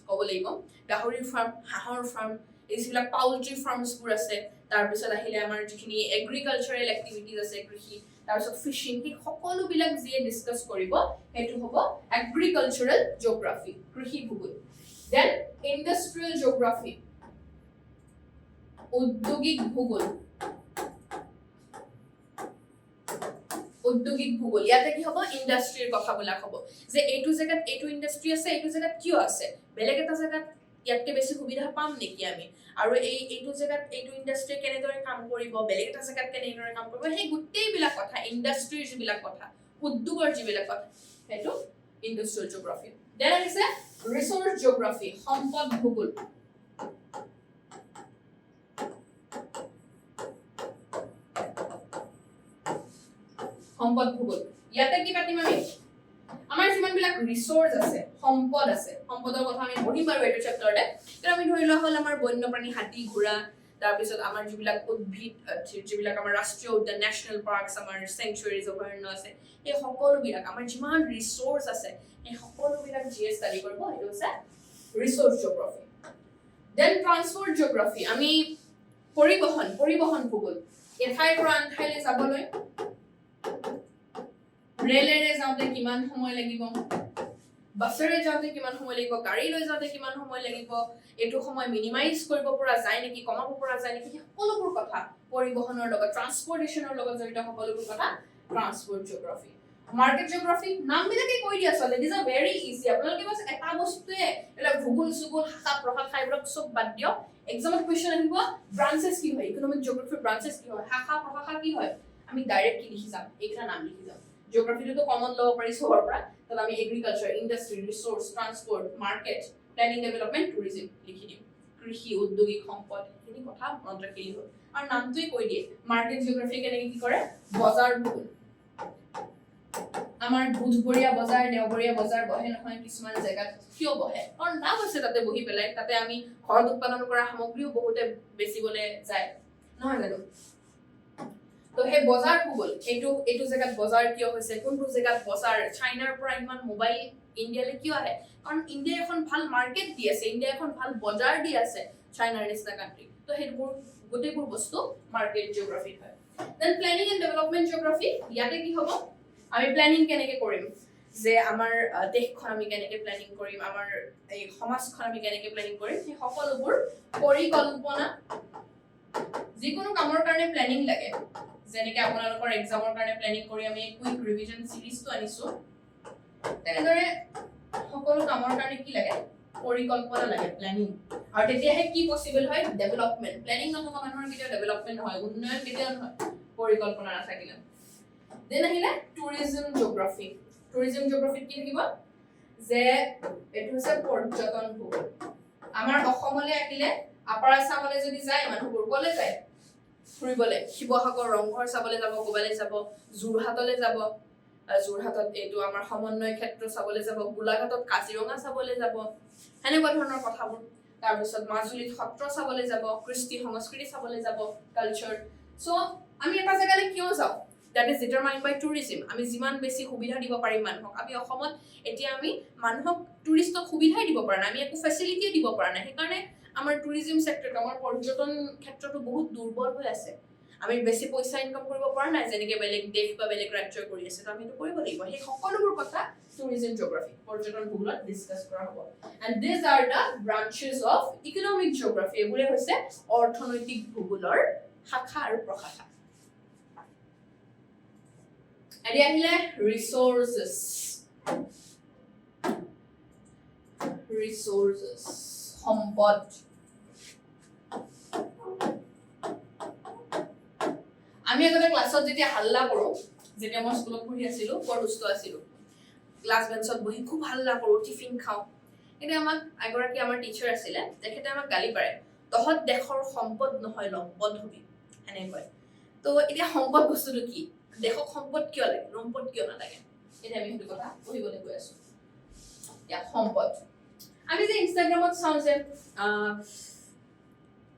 ক'ব লাগিব গাহৰিৰ ফাৰ্ম হাঁহৰ ফাৰ্ম এইবিলাক পাউল্ট্ৰি ফাৰ্মছবোৰ আছে তাৰপিছত আহিলে আমাৰ যিখিনি এগ্ৰিকালচাৰেল এক্টিভিটিজ আছে কৃষি তাৰপিছত ফিশিং কি সকলোবিলাক যিয়ে ডিসকাস কৰিব সেইটো হ'ব এগ্ৰিকালচাৰেল জিওগ্ৰাফি কৃষি ভূগোল দেন ইণ্ডাষ্ট্ৰিয়েল জিওগ্ৰাফি ঔদ্যোগিক ভূগোল ঔদ্যোগিক ভূগোল ইয়াতে কি হ'ব ইণ্ডাষ্ট্ৰিৰ কথা বলা হ'ব যে এইটো জায়গাত এইটো ইণ্ডাষ্ট্ৰি আছে এইটো জায়গাত কিয় আছে বেলেগ এটা জায়গাত ইয়াতে বেছি সুবিধা পাম নেকি আমি আৰু এইটো জায়গাত এইটো ইণ্ডাষ্ট্ৰি কেনেদৰে কাম কৰিব বেলেগ এটা জায়গাত কেনেদৰে কাম কৰিব সেই গোটেই বিলাক কথা ইণ্ডাষ্ট্ৰিৰ যিবিলাক কথা উদ্যোগৰ যিবিলাক কথা সেইটো ইণ্ডাষ্ট্ৰিয়েল জিওগ্ৰাফি দেন আছে ৰিসোৰ্স জিওগ্ৰাফি সম্পদ ভূগোল সম্পদ ভূগোল ইয়াতে কি পাতিম আমি আমাৰ যিমান বিলাক ৰিসোৰ্স আছে সম্পদ আছে সম্পদৰ কথা আমি পঢ়িম বাৰু এইটো চেপ্টাৰতে तर আমি ধৰি লোৱা হল আমাৰ বন্যপ্ৰাণী হাতী ঘোঁৰা তাৰ পিছত আমাৰ যিবিলাক উদ্ভিদ যিবিলাক আমাৰ ৰাষ্ট্ৰীয় উদ্যান নেশ্যনেল পাৰ্কছ আমাৰ সেঞ্চুৱাৰিজ অভয়াৰণ্য আছে এই সকলো বিলাক আমাৰ যিমান ৰিসোৰ্স আছে এই সকলো বিলাক জিএস স্টাডি কৰিব এইটো আছে resource geography then transport geography আমি পৰিবহন ভূগোল এঠাইৰ পৰা আন ঠাইলৈ যাবলৈ ৰেলেৰে যাওঁতে কিমান সময় লাগিব বাছেৰে যাওঁতে কিমান সময় লাগিব গাড়ী লৈ যাওঁতে কিমান সময় লাগিব এটো সময় মিনিমাইজ কৰিব পৰা যায় নেকি কমাব পৰা যায় নেকি সকলোবোৰ কথা পৰিবহনৰ লগত ট্ৰান্সপোৰ্টেশনৰ লগত জড়িত সকলোবোৰ কথা ট্ৰান্সপোৰ্ট জিওগ্ৰাফি মাৰ্কেট জিওগ্ৰাফি নাম বিলাকে কৈ দিয়া আছে দিস আৰ ভেৰি ইজি আপোনালোকে বাস এটা বস্তুৱে এলা ভূগোল সুগোল শাখা প্ৰশাখা এইবিলাক সব বাদ দিও এক্সামত কোৱেশ্চন আহিব ব্ৰাঞ্চেছ কি হয় ইকোনমিক জিওগ্ৰাফিৰ ব্ৰাঞ্চেছ কি হয় শাখা প্ৰশাখা কি হয় আমি ডাইৰেক্ট কি লিখি যাম এইটা নাম লিখি যাম জিওগ্ৰাফিটো তো কমন লব পাৰি সবৰ পৰা তাত আমি agriculture industry resource transport market planning development tourism লিখি দিম কৃষি ঔদ্যোগিক সম্পদ এখিনি কথা মনত ৰাখিলি হ'ল আৰু নামটোই কৈ দিয়ে মাৰ্কেট জিওগ্ৰাফি কেনেকৈ কি কৰে বজাৰ ভূগোল আমাৰ বুধবৰীয়া বজাৰ দেওবৰীয়া বজাৰ বহে নহয় কিছুমান জায়গাত কিয় বহে কাৰণ নাম আছে তাতে বহি পেলাই তাতে আমি ঘৰত উৎপাদন কৰা সামগ্ৰীও বহুতে বেচিবলৈ যায় নহয় জানো তো হে বজাৰ ভূগোল এইটো জায়গাত বজাৰ কিয় হৈছে কোনটো জায়গাত বজাৰ চাইনাৰ পৰা ইমান মোবাইল ইন্ডিয়ালৈ কিয় আহে কাৰণ ইন্ডিয়া এখন ভাল মাৰ্কেট দি আছে ইন্ডিয়া এখন ভাল বজাৰ দি আছে চাইনাৰ নিচিনা কান্ট্ৰি তো হেবোৰ গোটেইবোৰ বস্তু মাৰ্কেট জিওগ্ৰাফি হয় then planning and development geography ইয়াতে কি হ'ব আমি প্ল্যানিং কেনেকৈ কৰিম যে আমাৰ দেশখন আমি কেনেকৈ প্ল্যানিং কৰিম আমাৰ এই সমাজখন আমি কেনেকৈ প্ল্যানিং কৰিম সেই সকলোবোৰ পৰিকল্পনা যিকোনো কামৰ কাৰণে প্ল্যানিং লাগে যেনেকৈ আপোনালোকৰ এক্সামৰ কাৰণে প্ল্যানিং কৰি আমি কুইক ৰিভিজন সিৰিজটো আনিছো তেনেদৰে সকলো কামৰ কাৰণে কি লাগে পৰিকল্পনা লাগে প্ল্যানিং আৰু তেতিয়াহে কি পসিবল হয় ডেভেলপমেন্ট প্ল্যানিং নথকা মানুহৰ কেতিয়াও ডেভেলপমেন্ট নহয় উন্নয়ন কেতিয়াও নহয় পৰিকল্পনা নাথাকিলে দেন আহিলে টুৰিজম জিওগ্ৰাফিত কি থাকিব যে এটো হৈছে পৰ্যটন ভূগোল আমাৰ অসমলৈ আহিলে আপাৰ আসামলৈ যদি যায় মানুহবোৰ কলে যায় ফুৰিবলৈ শিৱসাগৰ ৰংঘৰ চাবলৈ যাব গোবালৈ যাব যোৰহাটলৈ যাব যোৰহাটত এইটো আমাৰ সমন্বয় ক্ষেত্ৰ চাবলৈ যাব গোলাঘাটত কাজিৰঙা চাবলৈ যাব এনেকুৱা ধৰণৰ কথাবোৰ তাৰ পিছত মাজুলীত সত্ৰ চাবলৈ যাব কৃষ্টি সংস্কৃতি চাবলৈ যাব কালচাৰ সো আমি এটা জায়গালৈ কিয় যাও that is determined by tourism আমি যিমান বেছি সুবিধা দিব পাৰিম মানুহক আমি অসমত এতিয়া আমি মানুহক টুৰিষ্টক সুবিধা দিব পৰা নাই আমি একো ফেসিলিটি দিব পৰা নাই সেই কাৰণে আমাৰ টুৰিজম সেক্টৰ আমাৰ পৰ্যটন ক্ষেত্ৰটো বহুত দুৰ্বল হৈ আছে আমি বেছি পইচা ইনকাম কৰিব পৰা নাই যেনেকৈ বেলেগ দেশ বা বেলেগ ৰাজ্যই কৰি আছে তো আমি এইটো কৰিব লাগিব সেই সকলোবোৰ কথা টুৰিজম জিঅ'গ্ৰাফি পৰ্যটন ভূগোলত ডিছকাছ কৰা হ'ব and these are the branches of economic geography এইবোৰে হৈছে অৰ্থনৈতিক ভূগোলৰ শাখা আৰু প্ৰশাখা এতিয়া আহিলে ৰিচোৰ্চেছ সম্পদ আমি আগতে ক্লাছত যেতিয়া হাল্লা কৰো যেতিয়া মই স্কুলত পঢ়ি আছিলো বৰ দুষ্ট আছিলো ক্লাছ বেঞ্চত বহি খুব হাল্লা কৰো টিফিন খাওঁ কিন্তু আমাক এগৰাকী আমাৰ টিচাৰ আছিলে তেখেতে আমাক গালি পাৰে তহঁত দেশৰ সম্পদ নহয় লম্পদ হবি এনেকৈ তো এতিয়া সম্পদ বস্তুটো কি দেশক সম্পদ কিয় লাগে লম্পদ কিয় নালাগে এতিয়া আমি সেইটো কথা পঢ়িবলৈ গৈ আছো এতিয়া সম্পদ আমি যে ইনষ্টাগ্ৰামত চাওঁ যে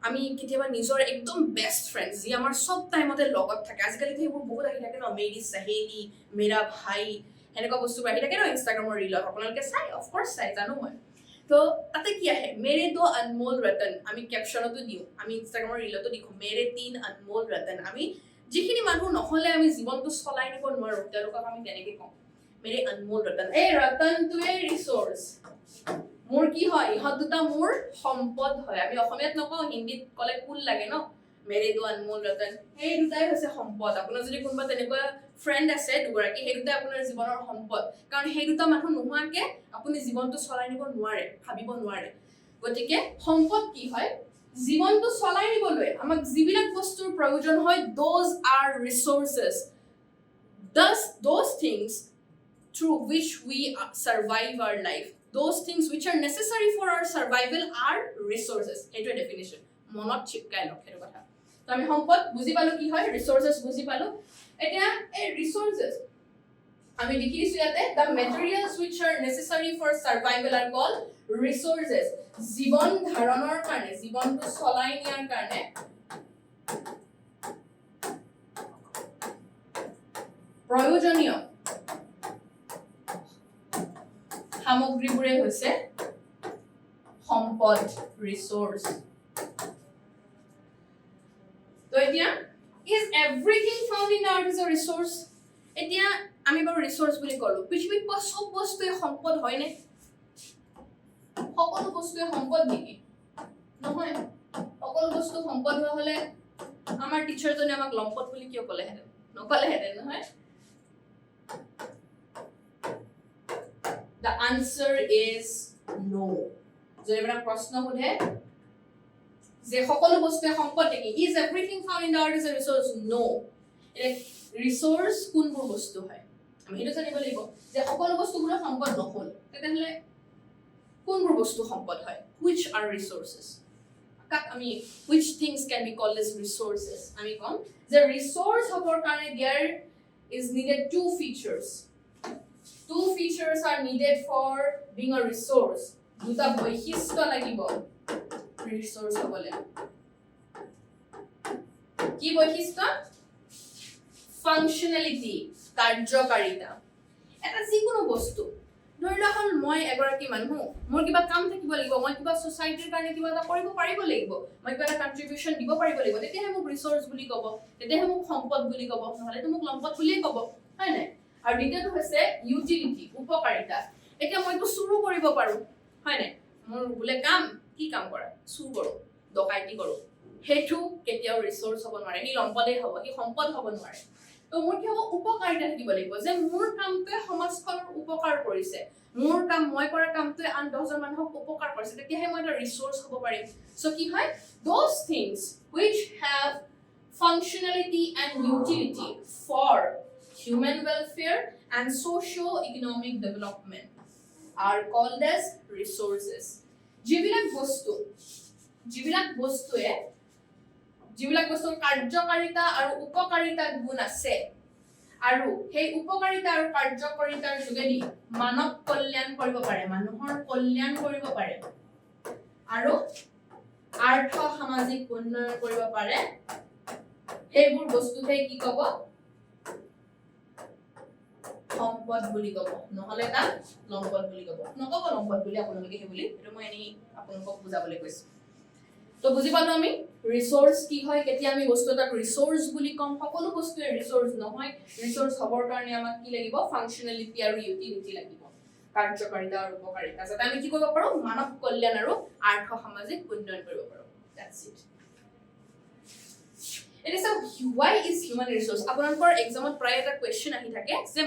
আমি কেতিয়াবা নিজৰ একদম বেষ্ট ফ্ৰেণ্ড যি আমাৰ সব টাইমতে লগত থাকে আজিকালিতো এইবোৰ বহুত আহি থাকে ন মেৰি সহেলি মেৰা ভাই এনেকুৱা বস্তু আহি থাকে ন ইনষ্টাগ্ৰামৰ ৰিলত আপোনালোকে চাই অফক'ৰ্চ চাই জানো মই তো তাতে কি আহে মেৰে দো অনমোল ৰতন আমি কেপশ্যনতো দিওঁ আমি ইনষ্টাগ্ৰামৰ ৰিলতো লিখোঁ মেৰে 3 অনমোল ৰতন আমি যিখিনি মানুহ নহ'লে আমি জীৱনটো চলাই নিব নোৱাৰোঁ তেওঁলোকক আমি তেনেকে কওঁ মেৰে অনমোল ৰতন এই ৰতনটোৱে ৰিচোৰ্চ মোৰ কি হয় ইহঁত দুটা মোৰ সম্পদ হয় আমি অসমীয়াত নকওঁ হিন্দীত ক'লে কুল লাগে ন মেৰে দো অনমোল ৰতন এই দুটাই হৈছে সম্পদ আপোনাৰ যদি কোনোবা তেনেকুৱা ফ্ৰেণ্ড আছে দুগৰাকী সেই দুটাই আপোনাৰ জীৱনৰ সম্পদ কাৰণ সেই দুটা মানুহ নোহোৱাকে আপুনি জীৱনটো চলাই নিব নোৱাৰে ভাবিব নোৱাৰে গতিকে সম্পদ কি হয় জীৱনটো চলাই নিবলৈ আমাক যিবিলাক বস্তুৰ প্ৰয়োজন হয় those are resources those things through which we survive our life those things which are necessary for our survival are resources এইটো ডেফিনিশন মনত চিপকাই লওক সেইটো কথা তো আমি সম্পদ বুজি পালো কি হয় ৰিসোৰ্সেছ বুজি পালো এতিয়া এই ৰিসোৰ্সেছ আমি লিখি দিছো ইয়াতে the materials which are necessary for survival are called resources জীৱন ধাৰণৰ কাৰণে জীৱনটো চলাই নিয়াৰ কাৰণে প্ৰয়োজনীয় সামগ্ৰীবোৰে হৈছে সম্পদ ৰিসোৰ্স তো এতিয়া is everything found in earth is a resource এতিয়া আমি বাৰু ৰিসোৰ্স বুলি কলো পৃথিৱীত পোৱা সব বস্তুৱে সম্পদ হয় নে সকলো বস্তুৱে সম্পদ নেকি নহয় সকলো বস্তু সম্পদ হোৱা হলে আমাৰ টিচাৰজনে আমাক লম্পট বুলি কিয় ক'লেহেঁতেন নকলেহেঁতেন নহয় The answer is no. যদি এটা প্ৰশ্ন সোধে যে সকলো বস্তুৱে সম্পদ নেকি is everything found in the earth is a resource no resource কোনবোৰ বস্তু হয় আমি সেইটো জানিব লাগিব যে সকলো বস্তুবোৰ সম্পদ নহল তেতিয়াহলে কোনবোৰ বস্তু সম্পদ হয় which are resources কাক আমি which things can be called as resources আমি কম যে resource হ'বৰ কাৰণে there is needed two features are needed for being a resource দুটা বৈশিষ্ট্য লাগিব resource হ'বলে কি বৈশিষ্ট্য functionality কাৰ্যকাৰিতা এটা যিকোনো বস্তু ধৰি লোৱা হ'ল মই এগৰাকী মানুহ মোৰ কিবা কাম থাকিব লাগিব মই কিবা সোসাইটিৰ কাৰণে কিবা এটা কৰিব পাৰিব লাগিব মই কিবা এটা কন্ট্ৰিবিউশন দিব পাৰিব লাগিব তেতিয়াহে মোক ৰিসোৰ্স বুলি ক'ব তেতিয়াহে মোক সম্পদ বুলি ক'ব নহলে তো মোক লম্পদ বুলিয়ে ক'ব হয় নাই আৰু দ্বিতীয়টো হৈছে ইউটিলিটি উপকাৰিতা এতিয়া মইতো চুৰু কৰিব পাৰো হয় নাই মোৰ বোলে কাম কি কাম কৰা চুৰ কৰো ডকাইতি কৰো হেতু কেতিয়াও ৰিসোৰ্স হ'ব নোৱাৰে ই লম্পদেই হ'ব ই সম্পদ হ'ব নোৱাৰে তো মোৰ কি হ'ব উপকাৰিতা থাকিব লাগিব যে মোৰ কামটোৱে সমাজখনৰ উপকাৰ কৰিছে মোৰ কাম মই কৰা কামটোৱে আন 10 জন মানুহক উপকাৰ কৰিছে তেতিয়াহে মই এটা ৰিসোৰ্স হ'ব পাৰিম সো কি হয় those things which have functionality and utility for human welfare and socio-economic development are called as resources যিবিলাক বস্তুৱে কাৰ্যকাৰিতা আৰু উপকাৰিতা গুণ আছে আৰু সেই উপকাৰিতা আৰু কাৰ্যকাৰিতাৰ যোগেদি মানৱ কল্যাণ কৰিব পাৰে মানুহৰ কল্যাণ কৰিব পাৰে আৰু আৰ্থ সামাজিক উন্নয়ন কৰিব পাৰে সেইবোৰ বস্তুহে কি ক'ব সম্পদ বুলি ক'ব নহলে তাক লম্পদ বুলি ক'ব নক'ব লম্পদ বুলি আপোনালোকে সেই বুলি এটো মই এনি আপোনালোকক বুজাবলৈ কৈছো তো বুজি পালো আমি ৰিসোৰ্স কি হয় কেতিয়া আমি বস্তু এটাক ৰিসোৰ্স বুলি কম সকলো বস্তুৱে ৰিসোৰ্স নহয় ৰিসোৰ্স হবৰ কাৰণে আমাক কি লাগিব ফাংশনালিটি আৰু ইউটিলিটি লাগিব কাৰ্যকাৰিতা আৰু উপকাৰিতা যাতে আমি কি কৰিব পাৰো মানৱ কল্যাণ আৰু আৰ্থ সামাজিক উন্নয়ন কৰিব পাৰো that's it It is a why is human resource আপোনালোকৰ এক্সামত প্ৰায় এটা কোৱেশ্চন আহি থাকে যে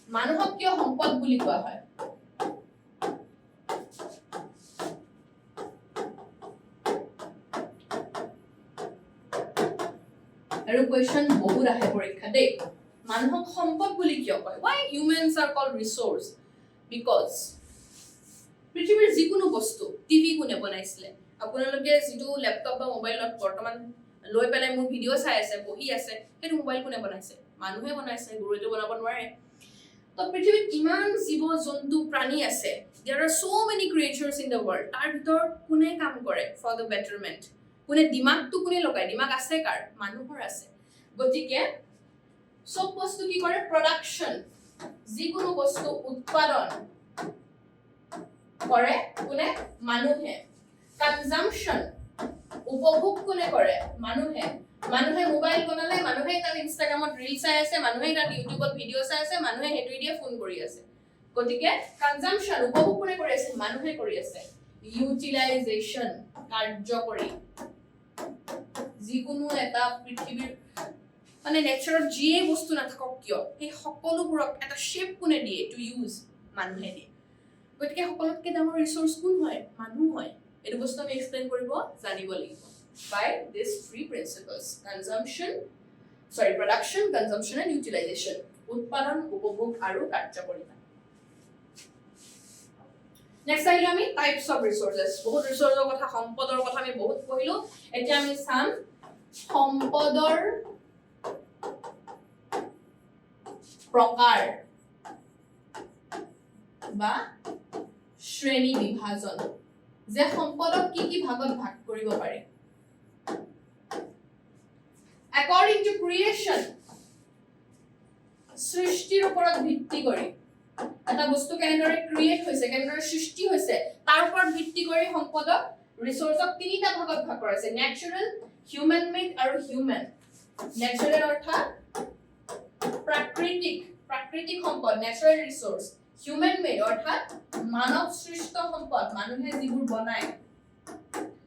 মানুহক কিয় সম্পদ বুলি কোৱা হয় আৰু কোৱেশ্চন বহুত আহে পৰীক্ষা দেই মানুহক সম্পদ বুলি কিয় কয় why humans are called resource because পৃথিৱীৰ যিকোনো বস্তু টিভি কোনে বনাইছিলে আপোনালোকে যিটো ল্যাপটপ বা মোবাইলত বৰ্তমান লৈ পেলাই মোৰ ভিডিও চাই আছে বহি আছে সেইটো মোবাইল কোনে বনাইছে মানুহে বনাইছে গুৰুটো বনাব নোৱাৰে তো পৃথিৱীত কিমান জীৱ জন্তু প্ৰাণী আছে there are so many creatures in the world তাৰ ভিতৰত কোনে কাম কৰে for the betterment কোনে দিমাগটো কোনে লগায় দিমাগ আছে কাৰ মানুহৰ আছে গতিকে সব বস্তু কি কৰে প্ৰডাকশন যিকোনো বস্তু উৎপাদন কৰে কোনে মানুহে কনজাম্পশন উপভোগ কোনে কৰে মানুহে মোবাইল বনালে মানুহে তাত ইনষ্টাগ্ৰামত ৰীল চাই আছে মানুহে তাত ইউটিউবত ভিডিও চাই আছে মানুহে হেতু দিয়ে ফোন কৰি আছে গতিকে কনজাম্পশন উপভোগ কোনে কৰি আছে মানুহে কৰি আছে ইউটিলাইজেশন কাৰ্যকৰী যিকোনো এটা পৃথিৱীৰ মানে নেচাৰত যিয়ে বস্তু নাথাকক কিয় সেই সকলোবোৰক এটা শেপ কোনে দিয়ে টু ইউজ মানুহে দিয়ে গতিকে সকলোতকৈ ডাঙৰ ৰিসোৰ্স কোন হয় মানুহ হয় এইটো বস্তু আমি এক্সপ্লেইন কৰিব জানিব লাগিব by these three principles production consumption and utilization উৎপাদন উপভোগ আৰু কাৰ্যকৰীতা নেক্সট আহিলো আমি টাইপস অফ ৰিসোৰ্সেস বহুত ৰিসোৰ্সৰ কথা সম্পদৰ কথা আমি বহুত পঢ়িলো এতিয়া আমি চাম সম্পদৰ প্ৰকাৰ বা শ্ৰেণী বিভাজন যে সম্পদক কি ভাগত ভাগ কৰিব পাৰি according to creation সৃষ্টিৰ ওপৰত ভিত্তি কৰি এটা বস্তু কেনেদৰে ক্ৰিয়েট হৈছে কেনেদৰে সৃষ্টি হৈছে তাৰ ওপৰত ভিত্তি কৰি সম্পদক ৰিসোৰ্সক তিনিটা ভাগত ভাগ কৰা হৈছে ন্যাচাৰাল হিউম্যান মেড আৰু হিউম্যান ন্যাচাৰাল অৰ্থাৎ প্ৰাকৃতিক সম্পদ ন্যাচাৰাল ৰিসোৰ্স হিউম্যান মেড অৰ্থাৎ মানৱ সৃষ্ট সম্পদ মানুহে যিবোৰ বনায়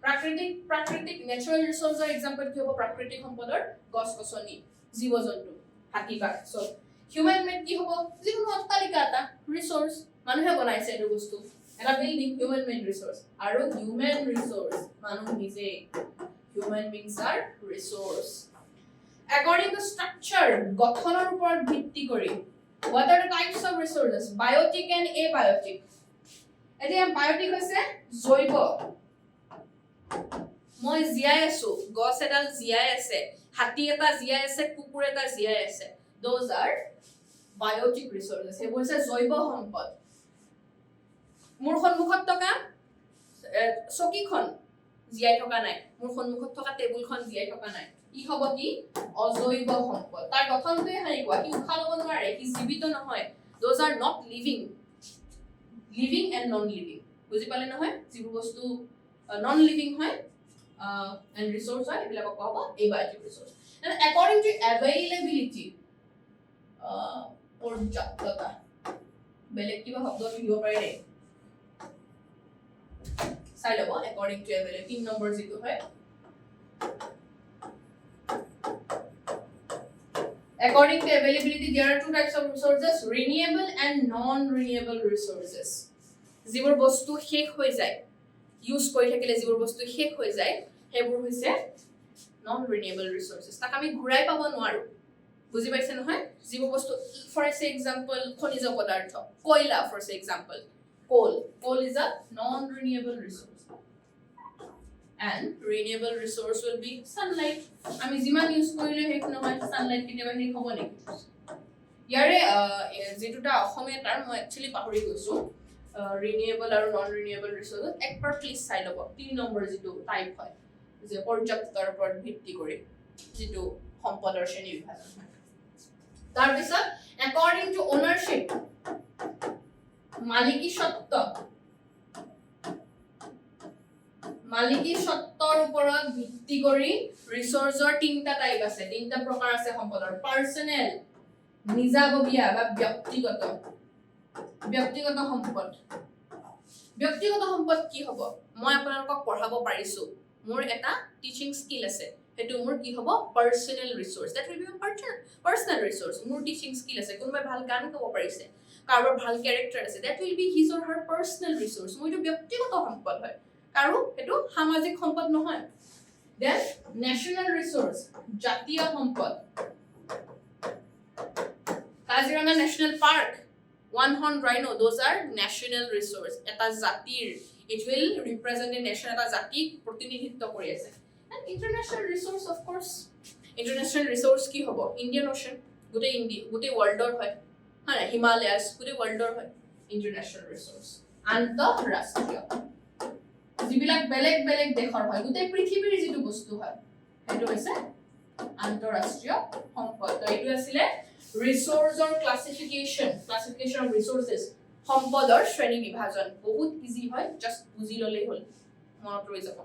প্ৰাকৃতিক ন্যাচাৰাল ৰিসোৰ্সৰ এক্সাম্পল কি হ'ব প্ৰাকৃতিক সম্পদৰ গছ-গছনি জীৱ-জন্তু হাতী-বাঘ সব হিউম্যান মেড কি হ'ব যিকোনো অট্টালিকা এটা ৰিসোৰ্স মানুহে বনাইছে এই বস্তু এটা বিল্ডিং হিউম্যান মেড ৰিসোৰ্স আৰু হিউম্যান ৰিসোৰ্স মানুহ নিজে human beings are resource according to structure গঠনৰ ওপৰত ভিত্তি কৰি what are the types of resources biotic and abiotic এতিয়া বায়োটিক হৈছে জৈৱ মই জিয়াই আছো গছ এডাল জিয়াই আছে হাতী এটা জিয়াই আছে কুকুৰ এটা জিয়াই আছে those are biotic resources সেইবোৰ হৈছে জৈৱ সম্পদ মোৰ সন্মুখত থকা চকীখন জিয়াই থকা নাই মোৰ সন্মুখত থকা টেবুলখন জিয়াই থকা নাই ই হ'ব কি অজৈব সম্পদ তাৰ গঠনটোৱে হাৰিকুৱা কি উশাহ ল'ব নোৱাৰে কি জীৱিত নহয় those are not living and non living বুজি পালে নহয় যিবোৰ বস্তু non living হয় and resource হয় এবিলাকক কোৱা হ'ব abiotic resource and according to availability পৰ্যাপ্ততা বেলেগ কিবা শব্দ দিব পাৰে নে চাই লব according to availability 3 নম্বৰ যিটো হয় according to availability there are two types of resources renewable and non renewable resources যিবোৰ বস্তু শেষ হৈ যায় ইউজ কৰি থাকিলে যিবোৰ বস্তু শেষ হৈ যায় সেইবোৰ হৈছে non renewable resources তাক আমি ঘূৰাই পাব নোৱাৰো বুজি পাইছে নহয় যিবোৰ বস্তু for example খনিজ পদাৰ্থ কয়লা for example coal is a non renewable resource and renewable resource will be sunlight আমি যিমান ইউজ কৰিলে হেক নহয় sunlight কেতিয়াবা হেক হ'ব নেকি ইয়াৰে যেটোটা অসমীয়া টাৰ্ম মই একচুয়ালি পাহৰি গৈছো renewable আৰু non renewable resources একবাৰ প্লিজ চাই লব 3 নম্বৰ যেটো টাইপ হয় যে পৰ্যাপ্তৰ ওপৰত ভিত্তি কৰি যেটো সম্পদৰ শ্ৰেণী বিভাজন হয় তাৰ পিছত according to ownership মালিকী সত্ত্ব মালিকী স্বত্বৰ ওপৰত ভিত্তি কৰি ৰিসোৰ্সৰ তিনটা টাইপ আছে, তিনটা প্ৰকাৰ আছে সম্পদৰ। পাৰ্সোনেল নিজাববীয়া বা ব্যক্তিগত সম্পদ। ব্যক্তিগত সম্পদ কি হ'ব? মই আপোনালোকক পঢ়াব পাৰিছো, মোৰ এটা টিচিং স্কিল আছে, হেতু মোৰ কি হ'ব? Personnel resource. That will be personnel resource. মোৰ টিচিং স্কিল আছে, কোনোবাই ভাল গান গাব পাৰিছে, কাৰোবাৰ ভাল ক্যাৰেক্টাৰ আছে, that will be his or her personnel resource. মোৰ এইটো ব্যক্তিগত সম্পদ হয়, কাৰো হেতু সামাজিক সম্পদ নহয়। দেন নেশনাল ৰিসোৰ্স, জাতীয় সম্পদ। Kaziranga national park, one horn rhino, those are national resource. এটা জাতিৰ, it will represent a nation, এটা জাতিক প্ৰতিনিধিত্ব কৰি আছে। And international resource, of course, international resource কি হ'ব? Indian Ocean, গোটেই worldৰ হয়, হয় হিমালয়াস, গোটেই worldৰ হয় international resource। আন্তঃৰাষ্ট্ৰীয়, যিবিলাক বেলেগ বেলেগ দেশৰ হয়, গোটেই পৃথিৱীৰ যিটো বস্তু হয়, সেইটো হৈছে আন্তঃৰাষ্ট্ৰীয় সম্পদ। তো এইটো আছিলে ৰিসোৰ্সৰ ক্লাসিফিকেশন অফ ৰিসোৰ্সেস, সম্পদৰ শ্ৰেণী বিভাজন। বহুত ইজি হয়, জাস্ট বুজি ললেই হ'ল, মনত ৰৈ যাব।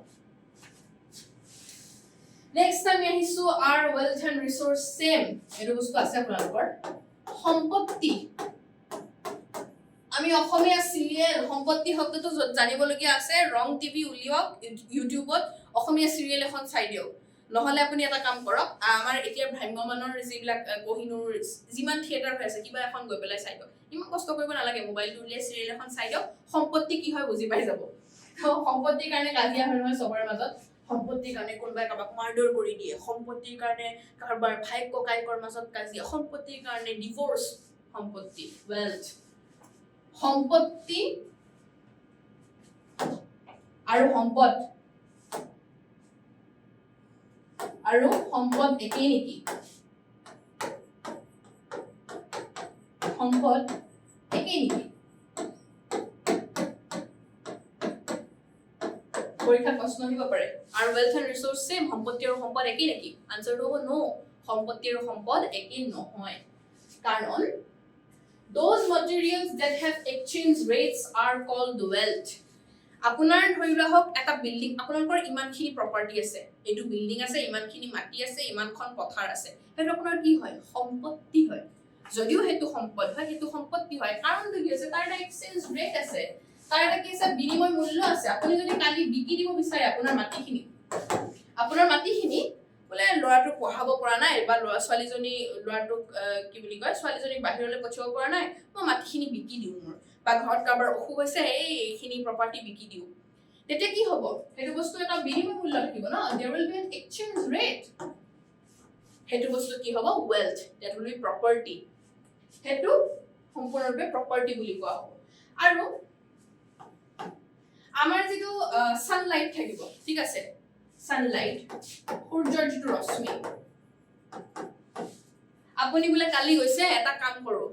নেক্সট আমি আহিছো R wealth and resource same, এইটো বস্তু আছে আপোনালোকৰ। সম্পত্তি, আমি অসমীয়া সিৰিয়েল সম্পত্তি শব্দটো জানিবলগীয়া আছে। ৰং টিভি উলিয়াওক ইউটিউবত, অসমীয়া সিৰিয়েল এখন চাই দিয়ক। নহলে আপুনি এটা কাম কৰক, আমাৰ এতিয়া ভ্ৰাম্যমানৰ যিবিলাক কোহিনুৰ যিমান থিয়েটাৰ হৈ আছে, কিবা এখন গৈ পেলাই চাই দিয়ক। ইমান কষ্ট কৰিব নালাগে, মোবাইলটো উলিয়াই সিৰিয়েল এখন চাই দিয়ক, সম্পত্তি কি হয় বুজি পাই যাব। সম্পত্তিৰ কাৰণে কাজিয়া হয় নহয় চবৰে মাজত, সম্পত্তিৰ কাৰণে কোনোবাই কাৰোবাক মাৰ্ডাৰ কৰি দিয়ে, সম্পত্তিৰ কাৰণে কাৰোবাৰ ভাইক ককাইকৰ মাজত কাজিয়া, সম্পত্তিৰ কাৰণে ডিভোৰ্স। সম্পত্তি, ওয়েলথ। সম্পত্তি আৰু সম্পদ একেই নেকি? সম্পদ একেই নেকি? পৰীক্ষাত প্ৰশ্ন আহিব পাৰে। আৰু ওয়েলথ এন্ড ৰিসোৰ্স সেম, সম্পত্তি আৰু সম্পদ একেই নেকি? আনসাৰটো হ'ব নো, সম্পত্তি আৰু সম্পদ একেই নহয়। কাৰণ those materials that have exchange rates are called wealth. আপোনাৰ ধৰি লওক এটা বিল্ডিং, আপোনালোকৰ ইমানখিনি প্ৰপাৰ্টি আছে, এইটো বিল্ডিং আছে, ইমানখিনি মাটি আছে, ইমানখন পথাৰ আছে, সেইটো আপোনাৰ কি হয়? সম্পত্তি হয়। যদিও সেইটো সম্পদ হয়, সেইটো সম্পত্তি হয়, কাৰণটো কি আছে? তাৰ এটা এক্সচেঞ্জ ৰেট আছে, তাৰ এটা কি আছে? বিনিময় মূল্য আছে। আপুনি যদি কালি বিকি দিব বিচাৰে আপোনাৰ মাটিখিনি বোলে ল'ৰাটোক পঢ়াব পৰা নাই, বা ল'ৰাটোক কি বুলি কয়, ছোৱালীজনীক বাহিৰলৈ পঠিয়াব পৰা নাই, মই মাটিখিনি বিকি দিওঁ মোৰ, বা ঘৰত কাৰোবাৰ অসুখ হৈছে, এইখিনি প্ৰপাৰ্টি বিকি দিওঁ, তেতিয়া কি হ'ব? সেইটো বস্তু এটা বিনিময় মূল্য থাকিব ন, there will be an exchange rate। সেইটো বস্তু কি হ'ব? wealth, that will be property। সেইটো সম্পূৰ্ণৰূপে প্ৰপাৰ্টি বুলি কোৱা হ'ব। আৰু আমাৰ যিটো সানলাইট থাকিব, ঠিক আছে, সানলাইট, সূৰ্যৰ যিটো ৰশ্মি, আপুনি বোলে কালি গৈছে, এটা কাম কৰো,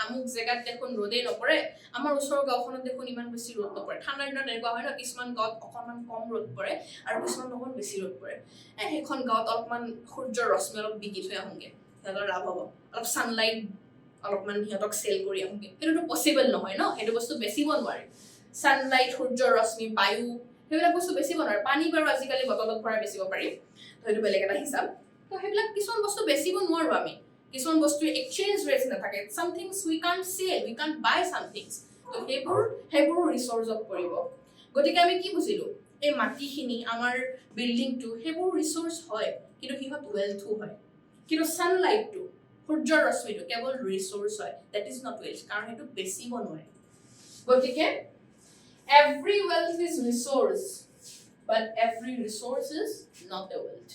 আমুক জেগাত দেখোন ৰ'দেই নপৰে, আমাৰ ওচৰৰ গাঁওখনত দেখোন ইমান বেছি ৰ'দ নপৰে। ঠাণ্ডাৰ দিনত এনেকুৱা হয় ন, কিছুমান গাঁৱত অকণমান কম ৰ'দ পৰে আৰু কিছুমান অকণমান বেছি ৰ'দ পৰে। সেইখন গাঁৱত অলপমান সূৰ্যৰ ৰশ্মি অলপ বিকি থৈ আহোঁগে, সিহঁতৰ লাভ হ'ব। অলপ সানলাইট অলপমান সিহঁতক চেল কৰি আহোঁগে, সেইটোতো পচিবল নহয় ন, সেইটো বস্তু বেচিব নোৱাৰি। সানলাইট, সূৰ্যৰ ৰশ্মি, বায়ু, সেইবিলাক বস্তু বেচিব নোৱাৰে। পানী বাৰু আজিকালি বটলত ভৰাই বেচিব পাৰি, সেইটো বেলেগ এটা হিচাপ। তো সেইবিলাক কিছুমান বস্তু বেচিব নোৱাৰো আমি, কিছুমান বস্তু এক্সচেঞ্জ ৰেট নাথাকে। some things we can't sell, we can't buy some things, তো সেইবোৰ ৰিসোৰ্সত পৰিব। গতিকে আমি কি বুজিলো? এই মাটিখিনি, আমাৰ বিল্ডিংটো, সেইবোৰ ৰিসোৰ্স হয়, কিন্তু সিহঁত ওয়েলথো হয়। কিন্তু সানলাইটটো, সূৰ্যৰ ৰশ্মিটো কেৱল ৰিসোৰ্স হয়, that is not wealth, কাৰণ সেইটো বেচিব নোৱাৰে। গতিকে every wealth is resource, but every resource is not a wealth.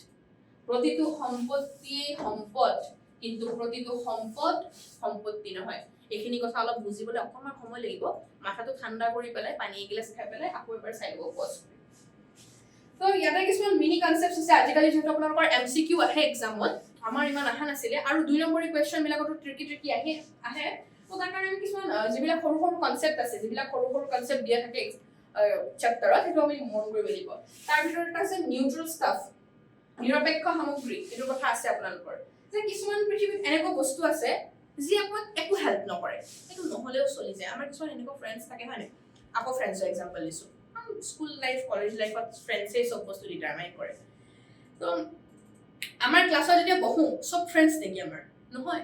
প্ৰতিটো সম্পত্তিয়ে সম্পদ, কিন্তু প্ৰতিটো সম্পদ সম্পত্তি নহয়। এইখিনি কথা অলপ বুজিবলৈ অকণমান সময় লাগিব, মাথাটো ঠাণ্ডা কৰি পেলাই পানী এগিলাছ খাই পেলাই আকৌ এবাৰ চাই ল'ব পজ কৰি। তো ইয়াতে কিছুমান মিনি কনসেপ্টছ আছে, আজিকালি যিহেতু আপোনালোকৰ এমচিকিউ আহে এক্সামত, আমাৰ ইমান আহা নাছিলে, আৰু 2 নম্বৰী কুৱেশ্যন বিলাকতো ট্ৰিকি আহে। তো তাৰ কাৰণে আমি কিছুমান যিবিলাক সৰু সৰু কনসেপ্ট আছে, যিবিলাক সৰু সৰু কনসেপ্ট দিয়া থাকে চেপ্টাৰত, সেইটো আমি মন কৰিব লাগিব। তাৰ ভিতৰত এটা আছে নিউট্ৰেল ষ্টাফ, নিৰপেক্ষ সামগ্ৰী। এইটো কথা আছে আপোনালোকৰ, যে কিছুমান পৃথিৱীত এনেকুৱা বস্তু আছে যি আপোনাক একো হেল্প নকৰে, সেইটো নহলেও চলি যায়। আমাৰ কিছুমান এনেকুৱা ফ্ৰেণ্ডছ থাকে, হয় নাই? আকৌ ফ্ৰেণ্ডছৰ এক্সাম্পল দিছো, স্কুল লাইফ কলেজ লাইফত ফ্ৰেণ্ডছে চব বস্তু ডিটাৰমাইন কৰে তো আমাৰ ক্লাছত যেতিয়া বহো চব ফ্ৰেণ্ডছ নেকি আমাৰ নহয়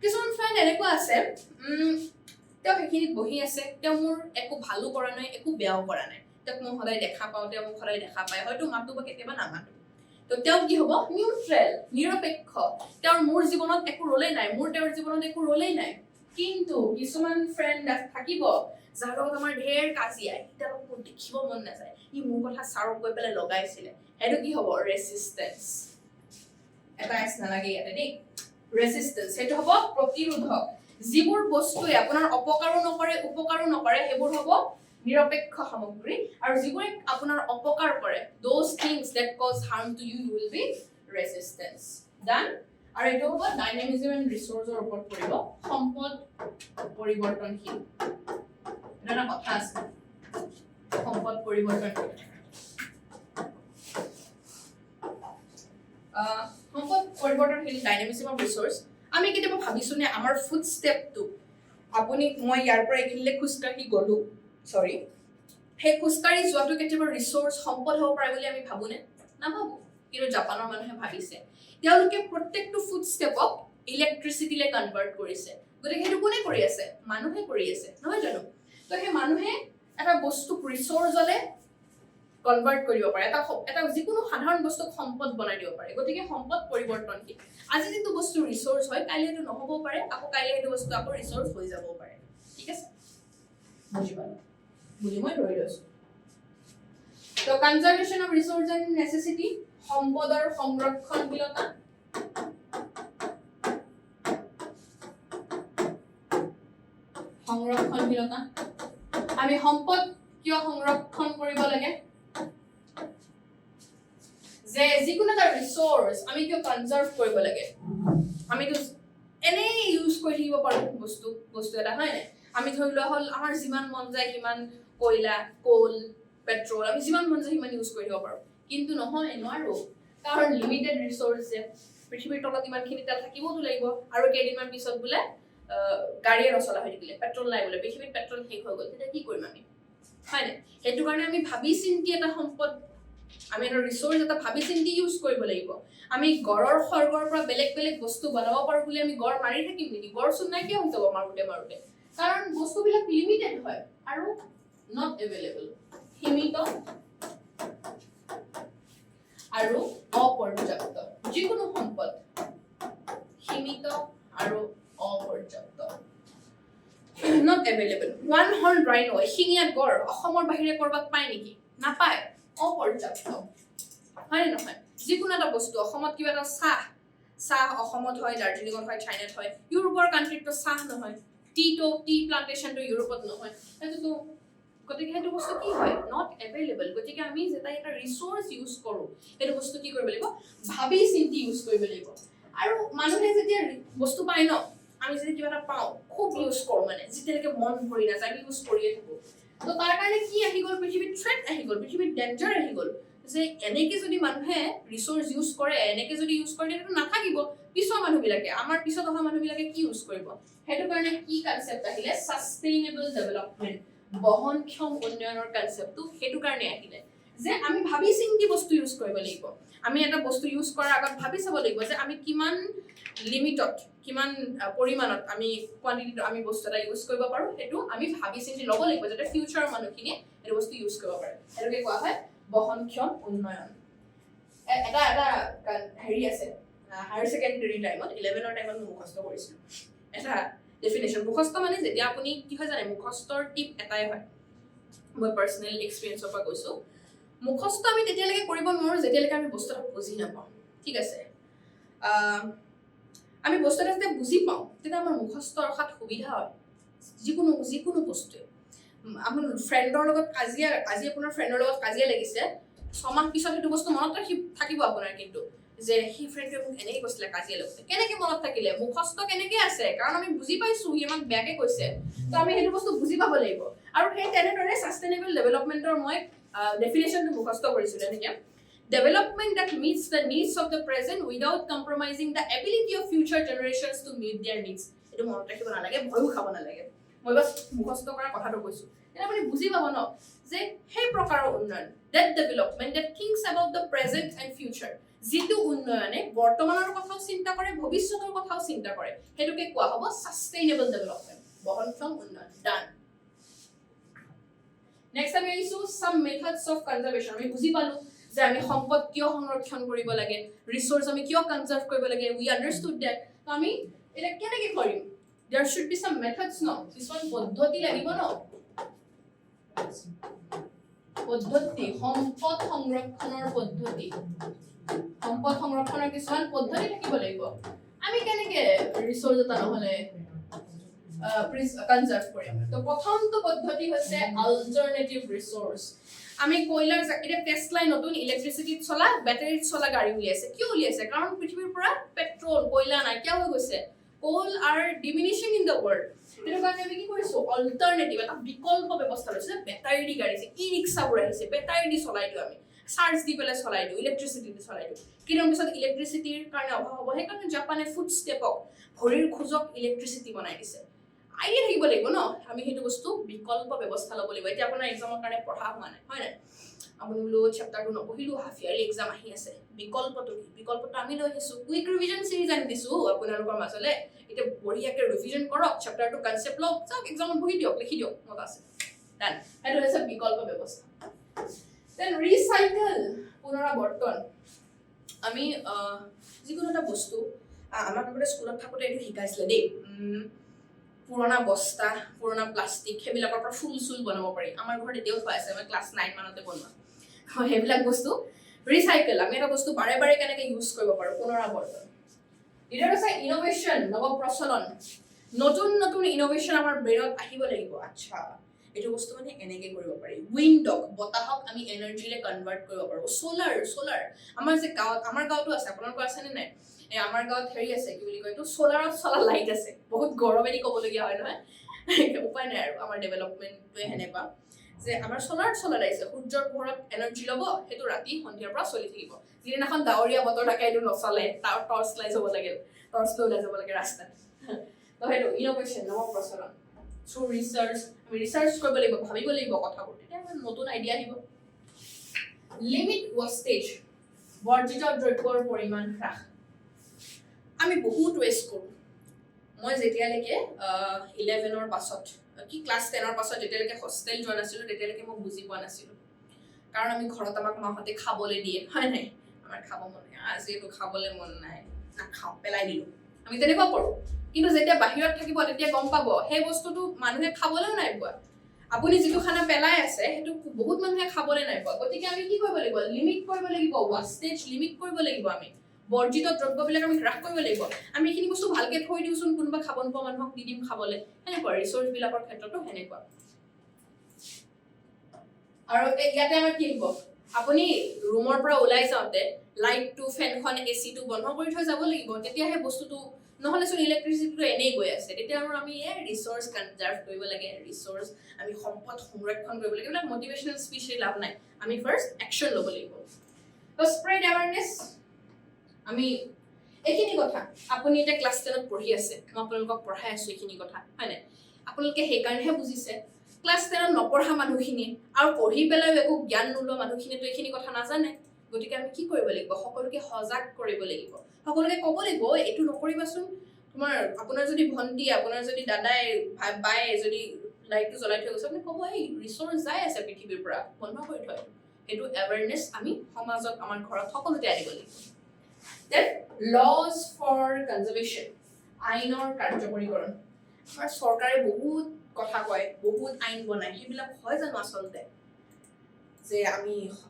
কিছুমান ফ্ৰেণ্ড এনেকুৱা আছে তেওঁ সেইখিনিত বহি আছে তেওঁ মোৰ একো ভালো কৰা নাই একো বেয়াও কৰা নাই তেওঁক মই সদায় দেখা পাওঁ তেওঁ মোক সদায় দেখা পায় হয়তো মাতো বা কেতিয়াবা নামাতো তো তেওঁ কি হ'ব নিউট্ৰেল নিৰপেক্ষ তেওঁৰ মোৰ জীৱনত একো ৰোলেই নাই মোৰ তেওঁৰ জীৱনত একো ৰোলেই নাই কিন্তু কিছুমান ফ্ৰেণ্ড থাকিব যাৰ লগত আমাৰ ঢেৰ কাজিয়া তেওঁলোক মোৰ দেখিব মন নাযায় ই মোৰ কথা ছাৰক গৈ পেলাই লগাইছিলে সেইটো কি হ'ব ৰেচিষ্টেন্স এটা এছ নালাগে ইয়াতে দেই ৰেচিষ্টেন্স সেইটো হ'ব প্ৰতিৰোধক যিবোৰ বস্তুৱে আপোনাৰ অপকাৰো নকৰে উপকাৰো নকৰে সেইবোৰ হ'ব নিৰপেক্ষ সামগ্ৰী আৰু যিবোৰে আপোনাৰ অপকাৰ কৰে those things that cause harm to you will be resistance done আৰু এইটো হ'ব ডাইনামিজম এণ্ড ৰিসোৰ্চৰ ওপৰত পৰিব সম্পদ পৰিৱৰ্তনশীল এটা কথা আছে সম্পদ পৰিৱৰ্তনশীল সম্পদ পৰিৱৰ্তনশীল ডাইনামিজম অফ ৰিসোৰ্চ আমি কেতিয়াবা ভাবিছো নে আমাৰ ফুড ষ্টেপটো আপুনি মই ইয়াৰ পৰা এইখিনিলে খোজকাঢ়ি গলো সৰি সেই খোজকাঢ়ি যোৱাটো কেতিয়াবা ৰিসোৰ্চ সম্পদ হ'ব পাৰে বুলি আমি ভাবোনে নাভাবো কিন্তু জাপানৰ মানুহে ভাবিছে তেওঁলোকে প্ৰত্যেকটো ফুড ষ্টেপক ইলেক্ট্ৰিচিটিলে কনভাৰ্ট কৰিছে গতিকে সেইটো কোনে কৰি আছে মানুহে কৰি আছে নহয় জানো তো সেই মানুহে এটা বস্তু ৰিসোৰ্চলে কনভাৰ্ট কৰিব পাৰে এটা যিকোনো সাধাৰণ বস্তুক সম্পদ বনাই দিব পাৰে গতিকে সম্পদ পৰিৱৰ্তনশীল আজি যিটো বস্তু ৰিসোৰ্চ হয় কাইলৈ সেইটো নহ'ব পাৰে আকৌ কাইলৈ সেইটো বস্তু আকৌ ৰিসোৰ্চ হৈ যাব পাৰে ঠিক আছে বুজি পালো বুজি মই ধৰি লৈছো তো কনজাৰভেশ্যন অফ ৰিসোৰ্চ এণ্ড নেচেছিটি সম্পদৰ সংৰক্ষণশীলতা আমি সম্পদ কিয় সংৰক্ষণ কৰিব লাগে যে যিকোনো এটা ৰিসোৰ্চ আমি কিয় কনজাৰ্ভ কৰিব লাগে আমি তো এনে ইউজ কৰি থাকিব পাৰো বস্তু এটা হয় নাই আমি ধৰি লোৱা হল আমাৰ যিমান মন যায় সিমান কয়লা কোল পেট্ৰল আমি যিমান মন যায় সিমান ইউজ কৰি থাকিব পাৰো কিন্তু নহয় নোৱাৰো কাৰণ লিমিটেড ৰিসোৰ্চ যে পৃথিৱীৰ তলত ইমানখিনি তেল থাকিবতো লাগিব আৰু কেইদিনমান পিছত বোলে গাড়ীয়ে নচলা হৈ থাকিলে পেট্ৰল নাই বোলে পৃথিৱীত পেট্ৰল শেষ হৈ গ'ল তেতিয়া কি কৰিম আমি হয় নাই সেইটো কাৰণে আমি ভাবি চিন্তি এটা সম্পদ আমি এটা ৰিসোৰ্চ এটা ভাবি চিন্তি ইউজ কৰিব লাগিব আমি গড়ৰ খৰ্গৰ পৰা বেলেগ বেলেগ বস্তু বনাব পাৰো বুলি আমি গড় মাৰি থাকিম নেকি গড় চোন নাই কিয় হৈ যাব মাৰোতে কাৰণ বস্তুবিলাক লিমিটেড হয় আৰু নট এভেইলেবল সীমিত আৰু অপৰ্যাপ্ত যিকোনো সম্পদ সীমিত আৰু অপৰ্যাপ্ত not available one horn rhino শিঙীয়া গড় অসমৰ বাহিৰে কৰবাত পায় নেকি নাপায় অপৰ্যাপ্ত হয় নহয় যিকোনো এটা বস্তু অসমত কিবা এটা চাহ অসমত হয় দাৰ্জিলিঙত হয় চাইনাত হয় ইউৰোপৰ কাণ্ট্ৰিটো চাহ নহয় টি প্লান্টেশনটো ইউৰোপত নহয় সেইটো গতিকে সেইটো বস্তু কি হয় নট এভেইলেবল গতিকে আমি যেটা এটা ৰিসোৰ্চ ইউজ কৰো সেইটো বস্তু কি কৰিব লাগিব ভাবি চিন্তি ইউজ কৰিব লাগিব আৰু মানুহে যেতিয়া বস্তু পায় ন আমি যদি কিবা এটা পাওঁ খুব ইউজ কৰো মানে যেতিয়ালৈকে মন ভৰি নাযায় আমি ইউজ কৰিয়ে থাকো তো তাৰ কাৰণে কি আহি গ'ল পৃথিৱীত থ্ৰেট আহি গ'ল পৃথিৱীত ডেঞ্জাৰ আহি গ'ল যে এনেকে যদি মানুহে ৰিসোৰ্চ ইউজ কৰে এনেকে যদি ইউজ কৰে সেইটো নাথাকিব পিছৰ মানুহবিলাকে আমাৰ পিছত অহা মানুহবিলাকে কি ইউজ কৰিব সেইটো কাৰণে কি কনসেপ্ট আহিলে সাস্টেইনেবল ডেভেলপমেন্ট বহনক্ষম উন্নয়নৰ কনসেপ্টটো সেইটো কাৰণে আহিলে যে আমি ভাবি চিন্তি বস্তু ইউজ কৰিব লাগিব আমি এটা বস্তু ইউজ কৰাৰ আগত ভাবি চাব লাগিব যে আমি কিমান লিমিটত কিমান পৰিমাণত আমি কোৱান্টিটিটো আমি বস্তু এটা ইউজ কৰিব পাৰো সেইটো আমি ভাবি চিন্তি ল'ব লাগিব যাতে ফিউচাৰৰ মানুহখিনিয়ে এই বস্তু ইউজ কৰিব পাৰে এটোকে কোৱা হয় বহনক্ষম উন্নয়ন এটা হেৰি আছে হায়াৰ সেকেন্ডাৰী টাইমত 11ৰ টাইমত মুখস্থ কৰিছিলো এটা ডেফিনেশন মুখস্থ মানে যেতিয়া আপুনি কি হয় জানে মুখস্থৰ টিপ এটাই হয় মই পাৰ্সোনেল এক্সপেৰিয়েন্সৰ পৰা কৈছো মুখস্থ আমি তেতিয়ালৈকে কৰিব নোৱাৰো যেতিয়ালৈকে আমি বস্তুটো বুজি নাপাওঁ ঠিক আছে আমি বস্তুটো যেতিয়া বুজি পাওঁ তেতিয়া আমাৰ মুখস্থ ৰখাত সুবিধা হয় যিকোনো বস্তু আপোনাৰ ফ্ৰেণ্ডৰ লগত আজি আপোনাৰ ফ্ৰেণ্ডৰ লগত কাজিয়া লাগিছে 6 মাহ পিছত সেইটো বস্তু মনত থাকিব আপোনাৰ কিন্তু যে হি ফ্ৰেণ্ডে মোক এনেকৈ কৈছিলে কাজিয়া লাগিছে কেনেকৈ মনত থাকিলে মুখস্থ কেনেকৈ আছে কাৰণ আমি বুজি পাইছো হি আমাক বেয়াকৈ কৈছে তো আমি সেইটো বস্তু বুজি পাব লাগিব আৰু সেই তেনেদৰে সাস্টেইনেবল ডেভেলপমেন্টৰ মই definitionটো মুখস্থ কৰিছিলো এনেকৈ development that meets the needs of the present without compromising the ability of future generations to meet their needs এটো মনত ৰাখিব নালাগে ভয়ও খাব নালাগে মই বাস মুখস্থ কৰা কথাটো কৈছো এটা আপুনি বুজি পাব ন যে সেই প্ৰকাৰৰ উন্নয়ন that development that thinks about the present and future যিটো উন্নয়নে বৰ্তমানৰ কথাও চিন্তা কৰে ভৱিষ্যতৰ কথাও চিন্তা কৰে হেতুকে কোৱা হ'ব সাস্টেইনেবল ডেভেলপমেন্ট বহনক্ষম উন্নয়ন ডান নেক্সট আমি আহিছো some methods of conservation আমি বুজি পালো যে আমি সম্পদ কিয় সংৰক্ষণ কৰিব লাগে ৰিসোৰ্স আমি কিয় কনজাৰ্ভ কৰিব লাগে we understood that তো আমি এটা কেনেকৈ কৰিম there should be some methods no কিছুমান পদ্ধতি লাগিব ন পদ্ধতি সম্পদ সংৰক্ষণৰ পদ্ধতি সম্পদ সংৰক্ষণৰ কিছুমান পদ্ধতি থাকিব লাগিব আমি কেনেকৈ ৰিসোৰ্স এটা নহলে কনজাৰ্ভ কৰিম তো প্ৰথমটো পদ্ধতি হৈছে অল্টাৰনেটিভ ৰিসোৰ্স আমি কয়লাৰ এটা টেসলা নতুন ইলেক্ট্ৰিসিটিত চলা ব্যাটাৰীত চলা গাড়ী উলিয়াইছে কিয় উলিয়াইছে কাৰণ পৃথিৱীৰ পৰা পেট্ৰল কয়লা নাইকিয়া হৈ গৈছে coal are diminishing in the world এটো কাৰণে আমি কি কৰিছো অল্টাৰনেটিভ এটা বিকল্প ব্যৱস্থা লৈছে ব্যাটাৰী দি গাড়ী ই ৰিক্সা উৰাইছে ব্যাটাৰী দি চলাই দিও আমি চাৰ্জ দি পেলাই চলাই দিও ইলেক্ট্ৰিসিটি দি চলাই দিও কিমান পিছত ইলেক্ট্ৰিসিটিৰ কাৰণে অভাৱ হ'ব সেইকাৰণে জাপানে ফুড ষ্টেপক ভৰিৰ খোজক ইলেক্ট্ৰিসিটি বনাই দিছে আইডিয়া থাকিব লাগিব ন আমি সেইটো বস্তু বিকল্প ব্যৱস্থা ল'ব লাগিব এতিয়া আপোনাৰ এক্সামৰ কাৰণে পঢ়া হোৱা নাই হয় নাই আপুনি লো চেপ্টাৰটো নপঢ়িলো হাফ ইয়াৰলি এক্সাম আহি আছে বিকল্পটো আমি লৈ আহিছো কুইক ৰিভিজন সিৰিজ আনি দিছো আপোনালোকৰ মাজলে এটা বঢ়িয়াকে ৰিভিজন কৰক চেপ্টাৰটো কনসেপ্ট লওক সব এক্সামত বহি দিয়ক লিখি দিয়ক মত আছে ডান সেইটো হৈছে বিকল্প ব্যৱস্থা দেন ৰিসাইকেল পুনৰাবৰ্তন আমি যিকোনো এটা বস্তু আমাক আগতে স্কুলত থাকোতে এইটো শিকাইছিলে দেই পুৰণা বস্তা পুৰণা প্লাষ্টিক হেবিলাকৰ পৰা ফুল বনাব পাৰি আমাৰ ঘৰত এতিয়াও থোৱা আছে মই ক্লাছ 9 মানতে বনোৱা হেবিলাক বস্তু ৰিসাইকেল আমি এটা বস্তু বাৰে বাৰে কেনেকৈ ইউজ কৰিব পাৰো পুনৰাবৰ্তন ইডাৰ আছে ইনোভেশন নৱ প্ৰচলন নতুন নতুন ইনোভেশন আমাৰ ব্ৰেইনত আহিব লাগিব আচ্ছা এইটো বস্তু মানে এনেকৈ কৰিব পাৰি উইণ্ডক বতাহক আমি এনাৰ্জিলে কনভাৰ্ট কৰিব পাৰো সোলাৰ আমাৰ যে গাঁৱত আমাৰ গাঁৱতো আছে আপোনালোকৰ আছে নে নাই আমাৰ গাঁৱত হেৰি আছে কি বুলি কয় এইটো সোলাৰত চলা লাইট আছে বহুত গৰমেদি ক'বলগীয়া হয় নহয় উপায় নাই আৰু আমাৰ ডেভেলপমেণ্টটোৱে হেনেকুৱা যে আমাৰ সোলাৰ আহিছে সূৰ্যৰ পোহৰত এনাৰ্জি ল'ব সেইটো ৰাতি সন্ধিয়াৰ পৰা চলি থাকিব যিদিনাখন ডাৱৰীয়া বতৰ থাকে এইটো নচলে তাৰ টৰ্চ লাইট হ'ব লাগে টৰ্চ লৈ ওলাই যাব লাগে ৰাস্তাত তো সেইটো ইনোভেশন নৱ প্ৰচলন থ্ৰু ৰিচাৰ্চ আমি ৰিচাৰ্চ কৰিব লাগিব ভাবিব লাগিব কথাবোৰ তেতিয়া আমাৰ নতুন আইডিয়া আহিব লিমিট ৱেষ্টেজ বৰ্জিত দ্ৰব্যৰ পৰিমাণ হ্ৰাস আমি বহুত ৱেষ্ট কৰোঁ মই যেতিয়ালৈকে 11ৰ পাছত কি ক্লাছ 10ৰ পাছত যেতিয়ালৈকে হোষ্টেল যোৱা নাছিলোঁ তেতিয়ালৈকে মই বুজি পোৱা নাছিলোঁ কাৰণ আমি ঘৰত আমাক মাহঁতে খাবলৈ দিয়ে হয় নাই আমাৰ খাব মন নাই আজি এইটো খাবলৈ মন নাই নাখাওঁ পেলাই দিলোঁ আমি তেনেকুৱা কৰোঁ কিন্তু যেতিয়া বাহিৰত থাকিব তেতিয়া গম পাব সেই বস্তুটো মানুহে খাবলৈও নাই পোৱা আপুনি যিটো খানা পেলাই আছে সেইটো বহুত মানুহে খাবলৈ নাই পোৱা গতিকে আমি কি কৰিব লাগিব লিমিট কৰিব লাগিব ৱেষ্টেজ লিমিট কৰিব লাগিব আমি বৰ্জিত দ্ৰব্যবিলাক আমি হ্ৰাস কৰিব লাগিব আমি এইখিনি বস্তু ভালকে থৈ দিওঁচোন কোনোবা খাব নোপোৱা মানুহক দি দিম খাবলৈ সেনেকুৱা ৰিচোৰ্চবিলাকৰ ক্ষেত্ৰতো সেনেকুৱা আৰু ইয়াতে আমাৰ কি হ'ব আপুনি ৰুমৰ পৰা ওলাই যাওঁতে লাইটটো ফেনখন এচিটো বন্ধ কৰি থৈ যাব লাগিব তেতিয়াহে বস্তুটো নহলে চোন ইলেক্ট্ৰিচিটিটো এনেই গৈ আছে তেতিয়া আৰু আমি ৰিসোৰ্স কনজাৰ্ভ কৰিব লাগে ৰিসোৰ্স আমি সম্পদ সংৰক্ষণ কৰিব লাগে এইবিলাক মোটিভেশনাল স্পিচ লাভ নাই আমি ফাৰ্স্ট একশন ল'ব লাগিব তো স্প্ৰেড এৱাৰনেছ আমি এইখিনি কথা আপুনি এটা ক্লাছ 10ত পঢ়ি আছে মই আপোনালোকক পঢ়াই আছো এইখিনি কথা হয় নাই আপোনালোকে সেইকাৰণেহে বুজিছে ক্লাছ 10ত নপঢ়া মানুহখিনি আৰু পঢ়ি পেলাই একো জ্ঞান নোলোৱা মানুহখিনিতো এইখিনি কথা নাজানে গতিকে আমি কি কৰিব লাগিব সকলোকে সজাগ কৰিব লাগিব সকলোকে ক'ব লাগিব এইটো নকৰিবাচোন তোমাৰ আপোনাৰ যদি ভন্টি আপোনাৰ যদি দাদাই বাই যদি লাইটটো জ্বলাই থৈ গৈছে আপুনি ক'ব এই ৰিসোৰ্স যাই আছে পৃথিৱীৰ পৰা বন্ধ কৰি থয় সেইটো এৱাৰনেছ আমি সমাজত আমাৰ ঘৰত সকলোতে আনিব লাগিব দেন লজ ফৰ কনজাৰ্ভেশ্যন আইনৰ কাৰ্যকৰীকৰণ আমাৰ চৰকাৰে বহুত কথা কয় বহুত আইন বনায় সেইবিলাক হয় জানো আচলতে যে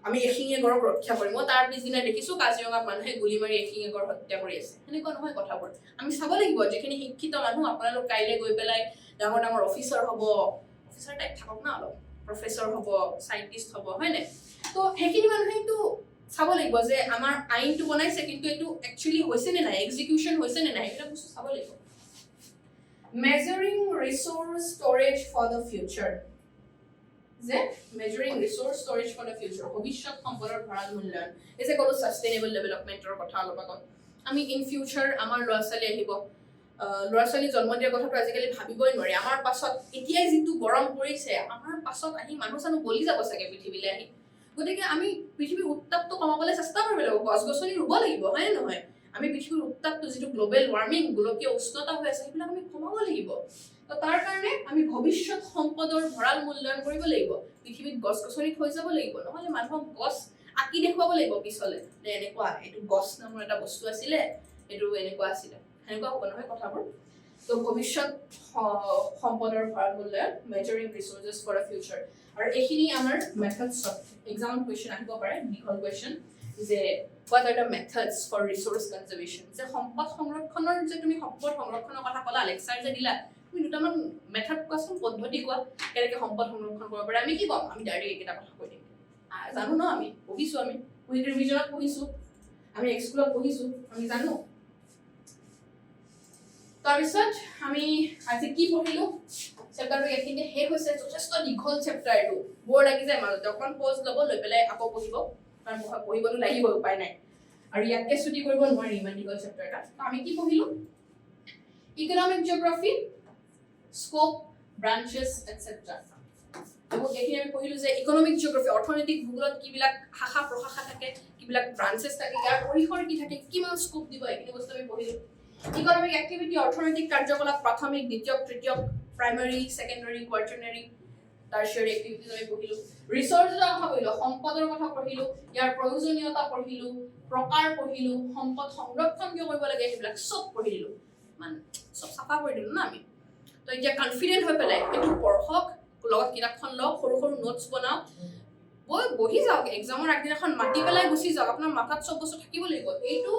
আমি এশিঙীয়া গড়ক ৰক্ষা কৰিম মই তাৰ পিছদিনা দেখিছো কাজিৰঙাত মানুহে গুলি মাৰি এশিঙীয়া গড় হত্যা কৰি আছে সেনেকুৱা নহয় কথাবোৰ আমি চাব লাগিব যিখিনি শিক্ষিত মানুহ আপোনালোক কাইলৈ গৈ পেলাই ডাঙৰ ডাঙৰ অফিচাৰ হ'ব অফিচাৰ টাইপ থাকক না অলপ প্ৰফেচৰ হ'ব সাইন্টিষ্ট হ'ব হয় নাই তো সেইখিনি মানুহেতো চাব লাগিব যে আমাৰ আইনটো বনাইছে কিন্তু এইটো একচুৱেলি হৈছে নে নাই এক্সিকিউশন হৈছে নে নাই এইবিলাক বস্তু চাব লাগিব measuring resource storage for the future যে measuring resource storage for the future ভৱিষ্যত সম্পদৰ ভঁৰাল মূল্যায়ন এছে কলো সাস্টেইনেবল ডেভেলপমেন্টৰ কথা অলপ আগত আমি ইন ফিউচাৰ আমাৰ ল'ৰা ছোৱালী আহিব ল'ৰা ছোৱালী জন্ম দিয়াৰ কথাটো আজিকালি ভাবিবই নোৱাৰি আমাৰ পাছত এতিয়াই যিটো গৰম পৰিছে আমাৰ পাছত আহি মানুহ চানুহ গলি যাব চাগে পৃথিৱীলৈ আহি গতিকে আমি পৃথিৱীৰ উত্তাপটো কমাবলৈ চেষ্টা কৰিব লাগিব গছ গছনি ৰুব লাগিব হয়নে নহয় আমি পৃথিৱীৰ উত্তাপটো যিটো গ্লোবেল ৱাৰ্মিং গোলকীয় উষ্ণতা হৈ আছে সেইবিলাক আমি কমাব লাগিব তো তাৰ কাৰণে আমি ভৱিষ্যত সম্পদৰ ভঁৰাল মূল্যায়ন কৰিব লাগিব পৃথিৱীত গছ গছনি থৈ যাব লাগিব নহ'লে মানুহক গছ আঁকি দেখুৱাব লাগিব পিছলে যে এনেকুৱা এইটো গছ নামৰ এটা বস্তু আছিলে এইটো এনেকুৱা আছিলে সেনেকুৱা হ'ব নহয় কথাবোৰ তো ভৱিষ্যত সম্পদৰ ভঁৰাল মূল্যায়ন measuring resources for a future আৰু এইখিনি আমাৰ মেথডছ এক্সাম কুৱেশ্যন আহিব পাৰে দীঘল কুৱেশ্যন যে what are the methods for resource conservation যে সম্পদ সংৰক্ষণৰ যে তুমি সম্পদ সংৰক্ষণৰ কথা ক'লা লেকচাৰ যে দিলা তুমি দুটামান মেথড কোৱাচোন পদ্ধতি কোৱা কেনেকৈ সম্পদ সংৰক্ষণ কৰিব পাৰে আমি কি ক'ম আমি ডাইৰেক্ট এইকেইটা কথা কৈ দিম জানো ন আমি পঢ়িছো আমি কুইক ৰিভিজনত পঢ়িছো আমি স্কুলত পঢ়িছো আমি জানো তাৰপিছত আমি আজি কি পঢ়িলো চেপ্টাৰটো এইখিনিতে শেষ হৈছে যথেষ্ট দীঘল চেপ্টাৰ এইটো বৰ লাগি যায় মাজতে অকণ পজ ল'ব লৈ পেলাই আকৌ পঢ়িব কাৰণ পঢ়িবতো লাগিব উপায় নাই আৰু ইয়াতকে ছুটি কৰিব নোৱাৰি ইমান দীঘল চেপ্টাৰ এটা আমি কি পঢ়িলো economic geography scope branches etcetera এইখিনি আমি পঢ়িলো যে ইকনমিক জিঅ'গ্ৰাফি অৰ্থনৈতিক ভূগোলত কিবিলাক শাখা প্ৰশাখা থাকে কিবিলাক ব্ৰাঞ্চেছ থাকে ইয়াৰ পৰিসৰ কি থাকে কিমান স্কোপ দিব এইখিনি বস্তু আমি পঢ়িলো ইকনমিক এক্টিভিটি অৰ্থনৈতিক কাৰ্যকলাপ প্ৰাথমিক দ্বিতীয় তৃতীয় প্ৰাইমাৰী সেকেন্ডাৰী কোৱাৰ্টাৰনাৰী টাৰ্চিয়াৰী এক্টিভিটিজ আমি পঢ়িলো ৰিসোৰ্চৰ কথা পঢ়িলো সম্পদৰ কথা পঢ়িলো ইয়াৰ প্ৰয়োজনীয়তা পঢ়িলো প্ৰকাৰ পঢ়িলো সম্পদ সংৰক্ষণ কিয় কৰিব লাগে সেইবিলাক সব পঢ়িলো মানে সব সাফা কৰি দিলো না আমি তো এতিয়া কনফিডেন্ট হৈ পেলাই এইটো পঢ়ক লগত কিতাপখন লওক সৰু সৰু নোটছ বনাওক বহি যাওক এক্সামৰ আগদিনাখন মাতি পেলাই গুচি যাওক আপোনাৰ মাথাত সব বস্তু থাকিব লাগিব এইটো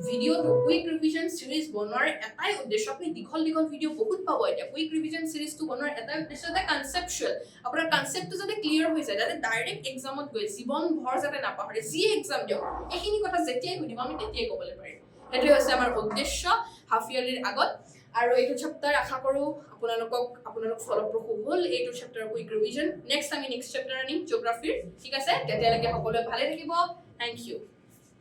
ভিডিঅ'টো কুইক ৰিভিজন সিৰিজ বনোৱাৰ এটাই উদ্দেশ্য আপুনি দীঘল দীঘল ভিডিঅ' বহুত পাব এতিয়া কুইক ৰিভিজন সিৰিজটো বনোৱাৰ এটাই উদ্দেশ্য যে কনচেপচুৱেল আপোনাৰ কনচেপ্টটো যাতে ক্লিয়াৰ হৈ যায় যাতে ডাইৰেক্ট এক্সামত গৈ জীৱন ভৰ যাতে নাপাহৰে যি এক্সাম দিয়ক এইখিনি কথা যেতিয়াই সুধিব আমি তেতিয়াই ক'বলৈ পাৰিম সেইটোৱে হৈছে আমাৰ উদ্দেশ্য হাফ ইয়াৰলিৰ আগত আৰু এইটো চেপ্টাৰ আশা কৰো আপোনালোক ফলপ্ৰসূ হ'ল এইটো চেপ্টাৰ কুইক ৰিভিজন নেক্সট আমি নেক্সট চেপ্টাৰ আনিম জিঅ'গ্ৰাফিৰ ঠিক আছে তেতিয়ালৈকে সকলোৱে ভালে থাকিব থ্যাংক ইউ